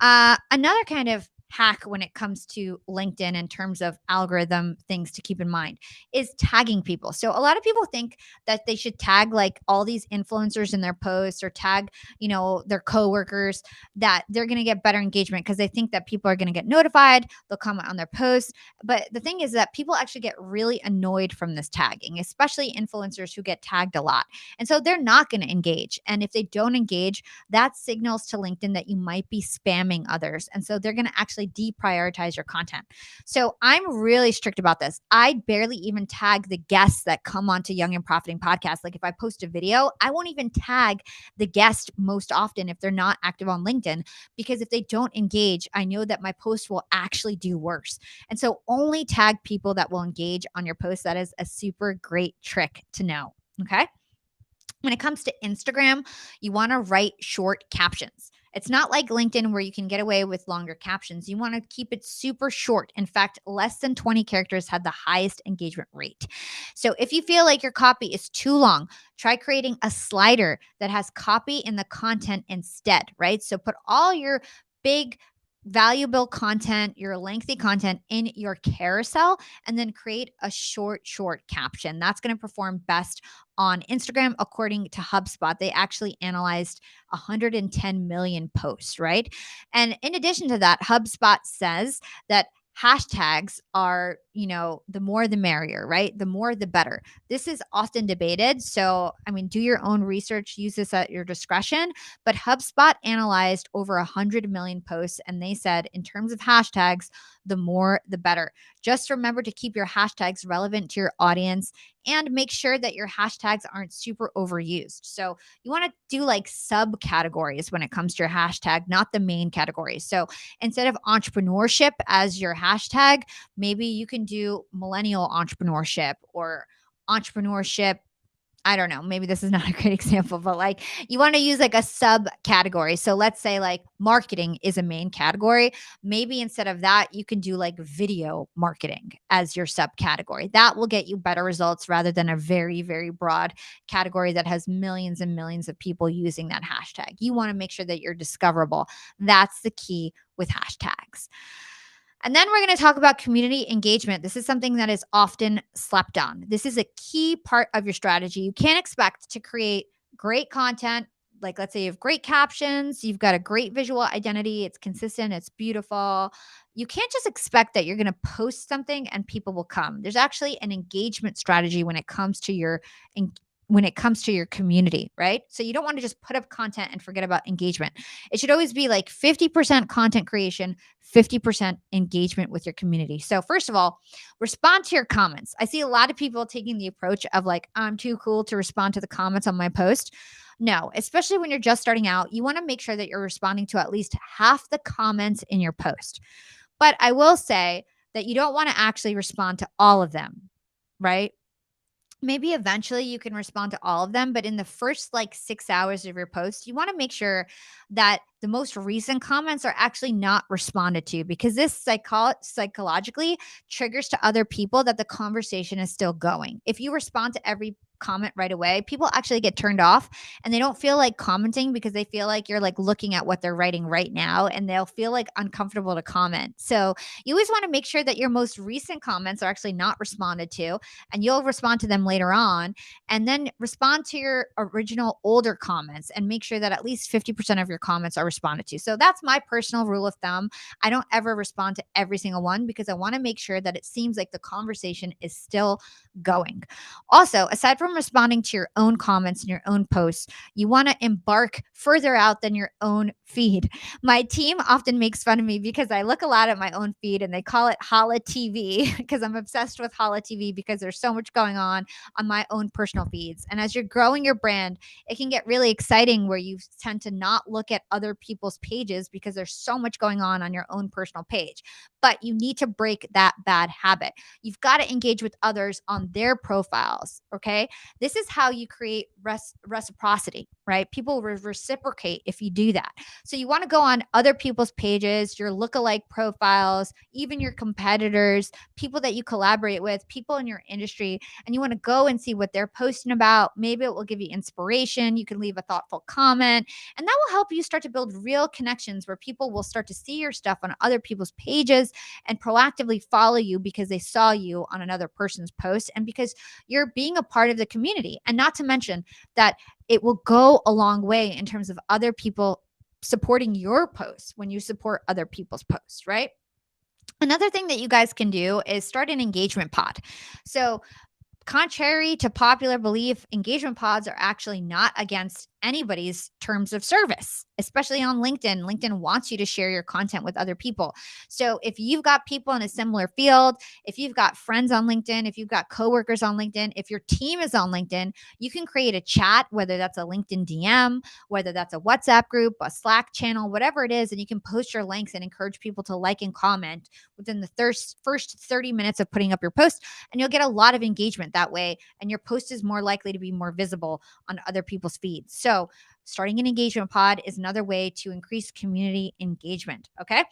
Another kind of hack when it comes to LinkedIn in terms of algorithm things to keep in mind is tagging people. So a lot of people think that they should tag like all these influencers in their posts, or tag, their coworkers, that they're going to get better engagement because they think that people are going to get notified, they'll comment on their posts. But the thing is that people actually get really annoyed from this tagging, especially influencers who get tagged a lot. And so they're not going to engage. And if they don't engage, that signals to LinkedIn that you might be spamming others. And so they're going to actually deprioritize your content. So I'm really strict about this. I barely even tag the guests that come onto Young and Profiting Podcast. Like if I post a video, I won't even tag the guest most often if they're not active on LinkedIn, because if they don't engage, I know that my post will actually do worse. And so only tag people that will engage on your post. That is a super great trick to know. Okay. When it comes to Instagram, you want to write short captions. It's not like LinkedIn where you can get away with longer captions. You want to keep it super short. In fact, less than 20 characters had the highest engagement rate. So if you feel like your copy is too long, try creating a slider that has copy in the content instead, right? So put all your big valuable content, your lengthy content in your carousel, and then create a short caption. That's going to perform best on Instagram. According to HubSpot, they actually analyzed 110 million posts, right? And in addition to that, HubSpot says that hashtags are, the more the merrier, right? The more the better. This is often debated. So, do your own research, use this at your discretion. But HubSpot analyzed over 100 million posts, and they said in terms of hashtags, the more the better. Just remember to keep your hashtags relevant to your audience and make sure that your hashtags aren't super overused. So you want to do like subcategories when it comes to your hashtag, not the main category. So instead of entrepreneurship as your hashtag, maybe you can do millennial entrepreneurship or entrepreneurship. I don't know, maybe this is not a great example, but like you want to use like a subcategory. So let's say like marketing is a main category. Maybe instead of that, you can do like video marketing as your subcategory. That will get you better results rather than a very, very broad category that has millions and millions of people using that hashtag. You want to make sure that you're discoverable. That's the key with hashtags. And then we're going to talk about community engagement. This is something that is often slept on. This is a key part of your strategy. You can't expect to create great content. Like, let's say you have great captions, you've got a great visual identity, it's consistent, it's beautiful. You can't just expect that you're going to post something and people will come. There's actually an engagement strategy when it comes to your when it comes to your community, right? So you don't want to just put up content and forget about engagement. It should always be like 50% content creation, 50% engagement with your community. So first of all, respond to your comments. I see a lot of people taking the approach of like, I'm too cool to respond to the comments on my post. No, especially when you're just starting out, you want to make sure that you're responding to at least half the comments in your post. But I will say that you don't want to actually respond to all of them, right? Maybe eventually you can respond to all of them, but in the first like 6 hours of your post, you want to make sure that the most recent comments are actually not responded to, because this psychologically triggers to other people that the conversation is still going. If you respond to every comment right away, people actually get turned off and they don't feel like commenting because they feel like you're like looking at what they're writing right now, and they'll feel like uncomfortable to comment. So you always want to make sure that your most recent comments are actually not responded to, and you'll respond to them later on, and then respond to your original older comments and make sure that at least 50% of your comments are responded to. So that's my personal rule of thumb. I don't ever respond to every single one because I want to make sure that it seems like the conversation is still going. Also, aside from responding to your own comments and your own posts, you want to embark further out than your own feed. My team often makes fun of me because I look a lot at my own feed and they call it Holla TV because I'm obsessed with Holla TV because there's so much going on my own personal feeds. And as you're growing your brand, it can get really exciting where you tend to not look at other people's pages because there's so much going on your own personal page. But you need to break that bad habit. You've got to engage with others on their profiles. Okay. This is how you create reciprocity, right? People reciprocate if you do that. So you want to go on other people's pages, your lookalike profiles, even your competitors, people that you collaborate with, people in your industry, and you want to go and see what they're posting about. Maybe it will give you inspiration. You can leave a thoughtful comment, and that will help you start to build real connections where people will start to see your stuff on other people's pages and proactively follow you because they saw you on another person's post and because you're being a part of the community. And not to mention that it will go a long way in terms of other people supporting your posts when you support other people's posts, right? Another thing that you guys can do is start an engagement pod. So contrary to popular belief, engagement pods are actually not against anybody's terms of service, especially on LinkedIn. LinkedIn wants you to share your content with other people. So if you've got people in a similar field, if you've got friends on LinkedIn, if you've got coworkers on LinkedIn, if your team is on LinkedIn, you can create a chat, whether that's a LinkedIn DM, whether that's a WhatsApp group, a Slack channel, whatever it is, and you can post your links and encourage people to like and comment within the first 30 minutes of putting up your post, and you'll get a lot of engagement that way, and your post is more likely to be more visible on other people's feeds. So starting an engagement pod is another way to increase community engagement. Okay.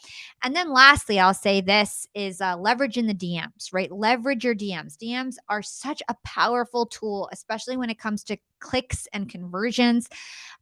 And then lastly, I'll say this is leverage in the DMs, right? Leverage your DMs. DMs are such a powerful tool, especially when it comes to clicks and conversions.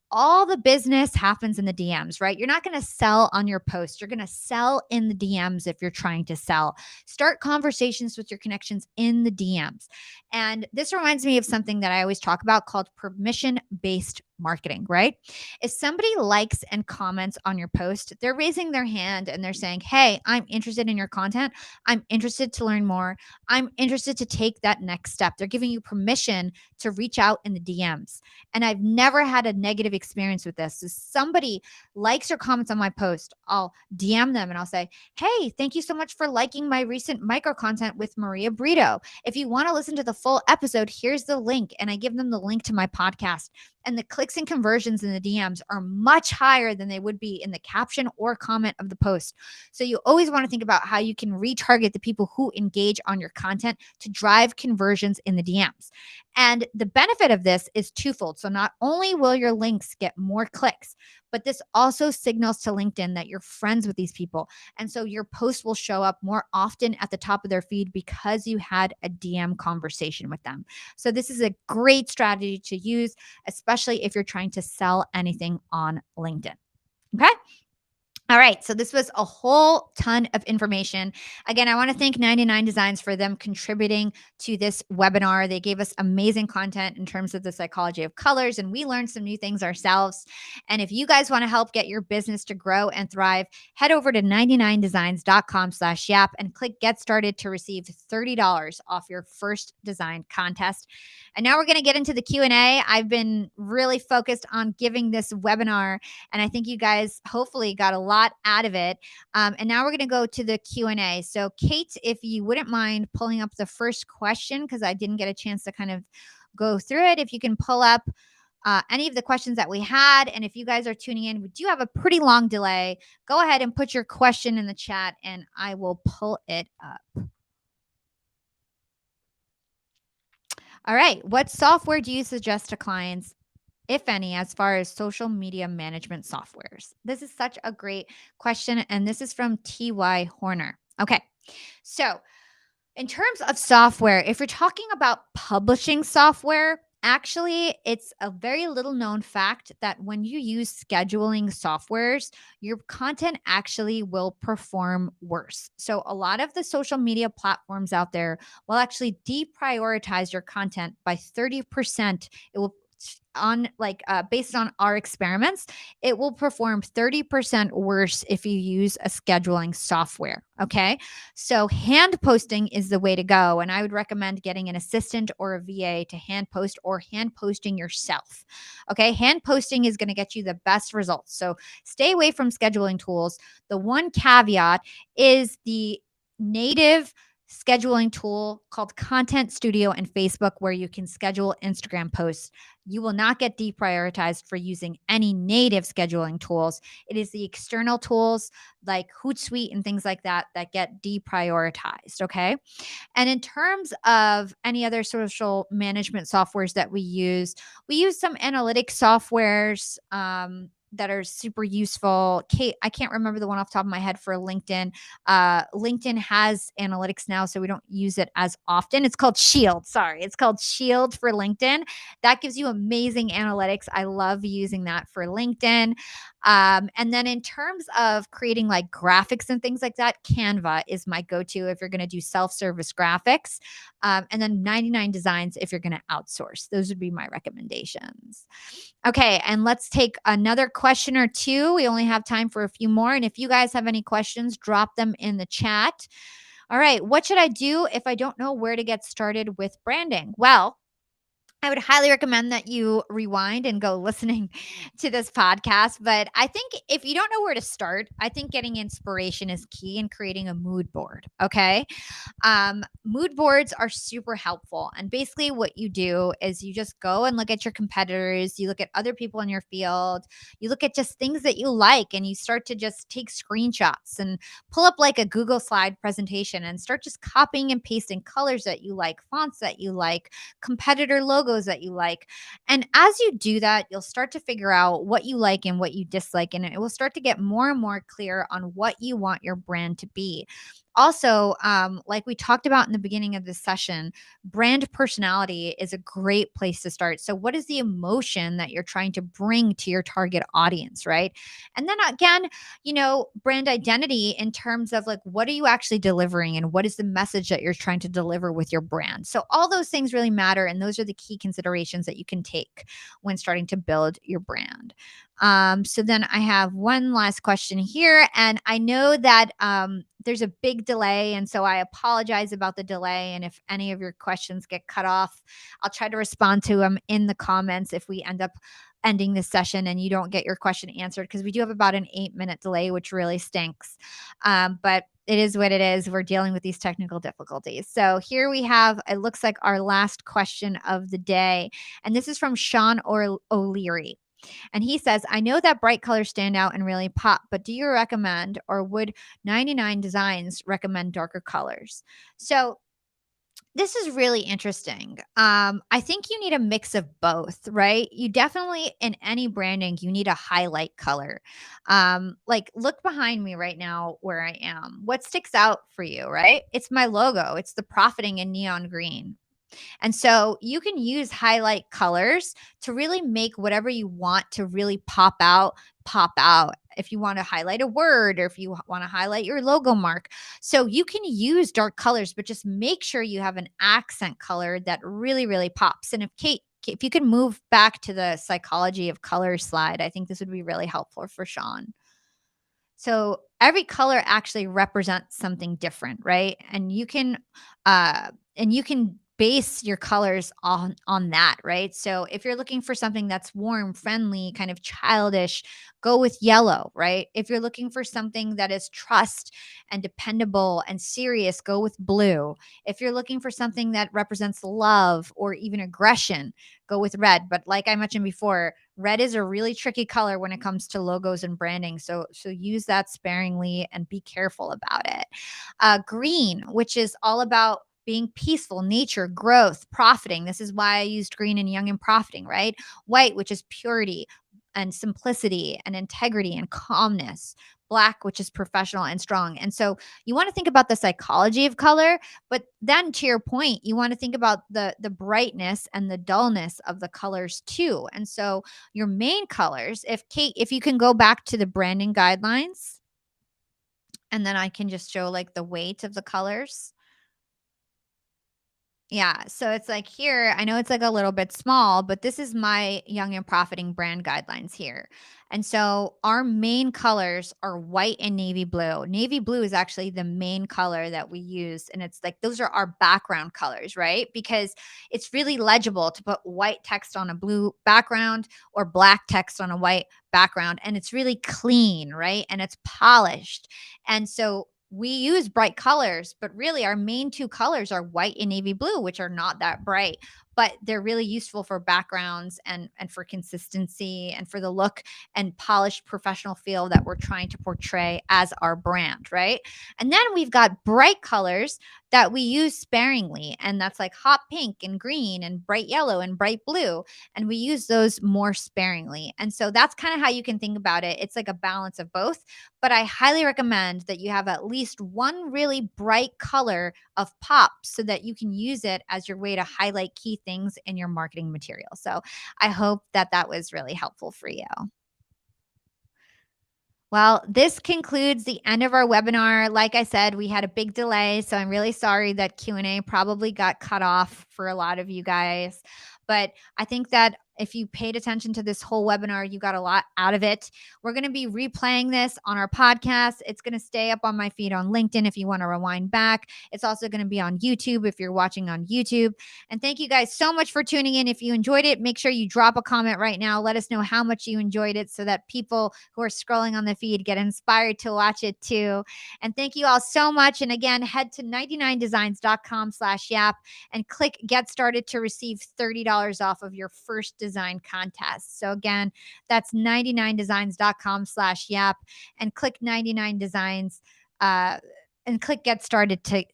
All the business happens in the DMs, right? You're not going to sell on your post. You're going to sell in the DMs if you're trying to sell. Start conversations with your connections in the DMs. And this reminds me of something that I always talk about called permission-based marketing, right? If somebody likes and comments on your post, they're raising their hand and they're saying, hey, I'm interested in your content. I'm interested to learn more. I'm interested to take that next step. They're giving you permission to reach out in the DMs. And I've never had a negative experience with this. So somebody likes or comments on my post, I'll DM them and I'll say, hey, thank you so much for liking my recent micro content with Maria Brito. If you want to listen to the full episode, here's the link. And I give them the link to my podcast. And the clicks and conversions in the DMs are much higher than they would be in the caption or comment of the post. So you always want to think about how you can retarget the people who engage on your content to drive conversions in the DMs. And the benefit of this is twofold. So not only will your links get more clicks, but this also signals to LinkedIn that you're friends with these people. And so your post will show up more often at the top of their feed because you had a DM conversation with them. So this is a great strategy to use, especially if you're trying to sell anything on LinkedIn. Okay. All right, so this was a whole ton of information. Again, I want to thank 99 Designs for them contributing to this webinar. They gave us amazing content in terms of the psychology of colors, and we learned some new things ourselves. And if you guys want to help get your business to grow and thrive, head over to 99designs.com/yap and click get started to receive $30 off your first design contest. And now we're going to get into the Q&A. I've been really focused on giving this webinar, and I think you guys hopefully got a lot out of it. And now we're going to go to the Q&A. So Kate, if you wouldn't mind pulling up the first question, because I didn't get a chance to kind of go through it. If you can pull up any of the questions that we had. And if you guys are tuning in, we do have a pretty long delay. Go ahead and put your question in the chat and I will pull it up. All right. What software do you suggest to clients, if any, as far as social media management softwares? This is such a great question. And this is from T.Y. Horner. Okay. So, in terms of software, if you're talking about publishing software, actually, it's a very little known fact that when you use scheduling softwares, your content actually will perform worse. So, a lot of the social media platforms out there will actually deprioritize your content by 30%. It will based on our experiments, it will perform 30% worse if you use a scheduling software. Okay. So hand posting is the way to go. And I would recommend getting an assistant or a VA to hand post or hand posting yourself. Okay. Hand posting is going to get you the best results. So stay away from scheduling tools. The one caveat is the native scheduling tool called Content Studio and Facebook, where you can schedule Instagram posts. You will not get deprioritized for using any native scheduling tools. It is the external tools like Hootsuite and things like that that get deprioritized. Okay. And in terms of any other social management softwares that we use some analytic softwares that are super useful. Kate, I can't remember the one off the top of my head for LinkedIn. LinkedIn has analytics now, so we don't use it as often. It's called Shield. Sorry, it's called Shield for LinkedIn. That gives you amazing analytics. I love using that for LinkedIn. And then in terms of creating like graphics and things like that, Canva is my go-to if you're going to do self-service graphics. And then 99 Designs if you're going to outsource. Those would be my recommendations. Okay, and let's take another question or two. We only have time for a few more. And if you guys have any questions, drop them in the chat. All right, what should I do if I don't know where to get started with branding? Well, I would highly recommend that you rewind and go listening to this podcast. But I think if you don't know where to start, I think getting inspiration is key in creating a mood board. Okay. Mood boards are super helpful. And basically, what you do is you just go and look at your competitors, you look at other people in your field, you look at just things that you like, and you start to just take screenshots and pull up like a Google slide presentation and start just copying and pasting colors that you like, fonts that you like, competitor logos that you like. And as you do that, you'll start to figure out what you like and what you dislike. And it will start to get more and more clear on what you want your brand to be. Also, like we talked about in the beginning of this session, brand personality is a great place to start. So, what is the emotion that you're trying to bring to your target audience, right? And then again, brand identity in terms of like, what are you actually delivering and what is the message that you're trying to deliver with your brand? So, all those things really matter. And those are the key considerations that you can take when starting to build your brand. So then I have one last question here, and I know that there's a big delay, and so I apologize about the delay. And if any of your questions get cut off, I'll try to respond to them in the comments if we end up ending this session and you don't get your question answered, because we do have about an 8-minute delay, which really stinks. But it is what it is. We're dealing with these technical difficulties. So here we have, it looks like our last question of the day. And this is from Sean O'Leary. And he says, I know that bright colors stand out and really pop, but do you recommend, or would 99 Designs recommend darker colors? So this is really interesting. I think you need a mix of both, right? You definitely, in any branding, you need a highlight color. Like look behind me right now where I am. What sticks out for you, right? It's my logo. It's the profiting in neon green. And so you can use highlight colors to really make whatever you want to really pop out, pop out. if you want to highlight a word or if you want to highlight your logo mark. So you can use dark colors, but just make sure you have an accent color that really, really pops. And if you can move back to the psychology of color slide, I think this would be really helpful for Sean. So every color actually represents something different, right? And you can base your colors on that, right? So if you're looking for something that's warm, friendly, kind of childish, go with yellow, right? If you're looking for something that is trust and dependable and serious, go with blue. If you're looking for something that represents love or even aggression, go with red. But like I mentioned before, red is a really tricky color when it comes to logos and branding. So use that sparingly and be careful about it. Green, which is all about being peaceful, nature, growth, profiting. This is why I used green in Young and Profiting, right? White, which is purity and simplicity and integrity and calmness. Black, which is professional and strong. And so you want to think about the psychology of color, but then to your point, you want to think about the brightness and the dullness of the colors too. And so your main colors, if you can go back to the branding guidelines, and then I can just show like the weight of the colors. Yeah, so it's like here, I know it's like a little bit small, but this is my Young and Profiting brand guidelines here. And so our main colors are white and navy blue. Navy blue is actually the main color that we use. And it's like those are our background colors, right? Because it's really legible to put white text on a blue background or black text on a white background. And it's really clean, right? And it's polished. And so we use bright colors, but really our main two colors are white and navy blue, which are not that bright, but they're really useful for backgrounds and for consistency and for the look and polished professional feel that we're trying to portray as our brand, right? And then we've got bright colors that we use sparingly, and that's like hot pink and green and bright yellow and bright blue, and we use those more sparingly. And so that's kind of how you can think about it. It's like a balance of both, but I highly recommend that you have at least one really bright color of pop so that you can use it as your way to highlight key things in your marketing material. So I hope that that was really helpful for you. Well, this concludes the end of our webinar. Like I said, we had a big delay, so I'm really sorry that Q&A probably got cut off for a lot of you guys. But I think that if you paid attention to this whole webinar, you got a lot out of it. We're going to be replaying this on our podcast. It's going to stay up on my feed on LinkedIn if you want to rewind back. It's also going to be on YouTube if you're watching on YouTube. And thank you guys so much for tuning in. If you enjoyed it, make sure you drop a comment right now. Let us know how much you enjoyed it so that people who are scrolling on the feed get inspired to watch it too. And thank you all so much. And again, head to 99designs.com/yap and click get started to receive $30 off of your first design contest. So again, that's 99designs.com/yap and click 99 designs and click get started to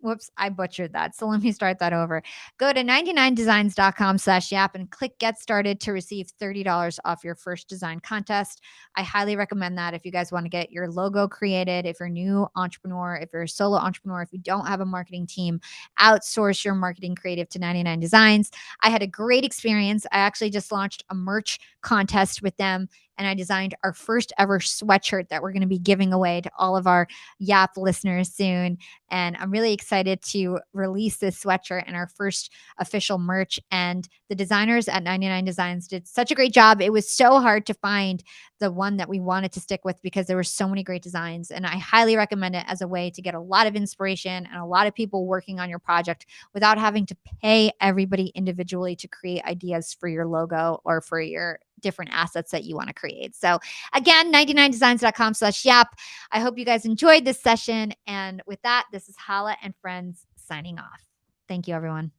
whoops, I butchered that. So let me start that over. Go to 99designs.com/yap and click get started to receive $30 off your first design contest. I highly recommend that if you guys want to get your logo created, if you're a new entrepreneur, if you're a solo entrepreneur, if you don't have a marketing team, outsource your marketing creative to 99 Designs. I had a great experience. I actually just launched a merch contest with them, and I designed our first ever sweatshirt that we're going to be giving away to all of our Yap listeners soon. And I'm really excited to release this sweatshirt and our first official merch. And the designers at 99 Designs did such a great job. It was so hard to find the one that we wanted to stick with because there were so many great designs. And I highly recommend it as a way to get a lot of inspiration and a lot of people working on your project without having to pay everybody individually to create ideas for your logo or for your different assets that you want to create. So again, 99designs.com/yap. I hope you guys enjoyed this session. And with that, this is Hala and Friends signing off. Thank you, everyone.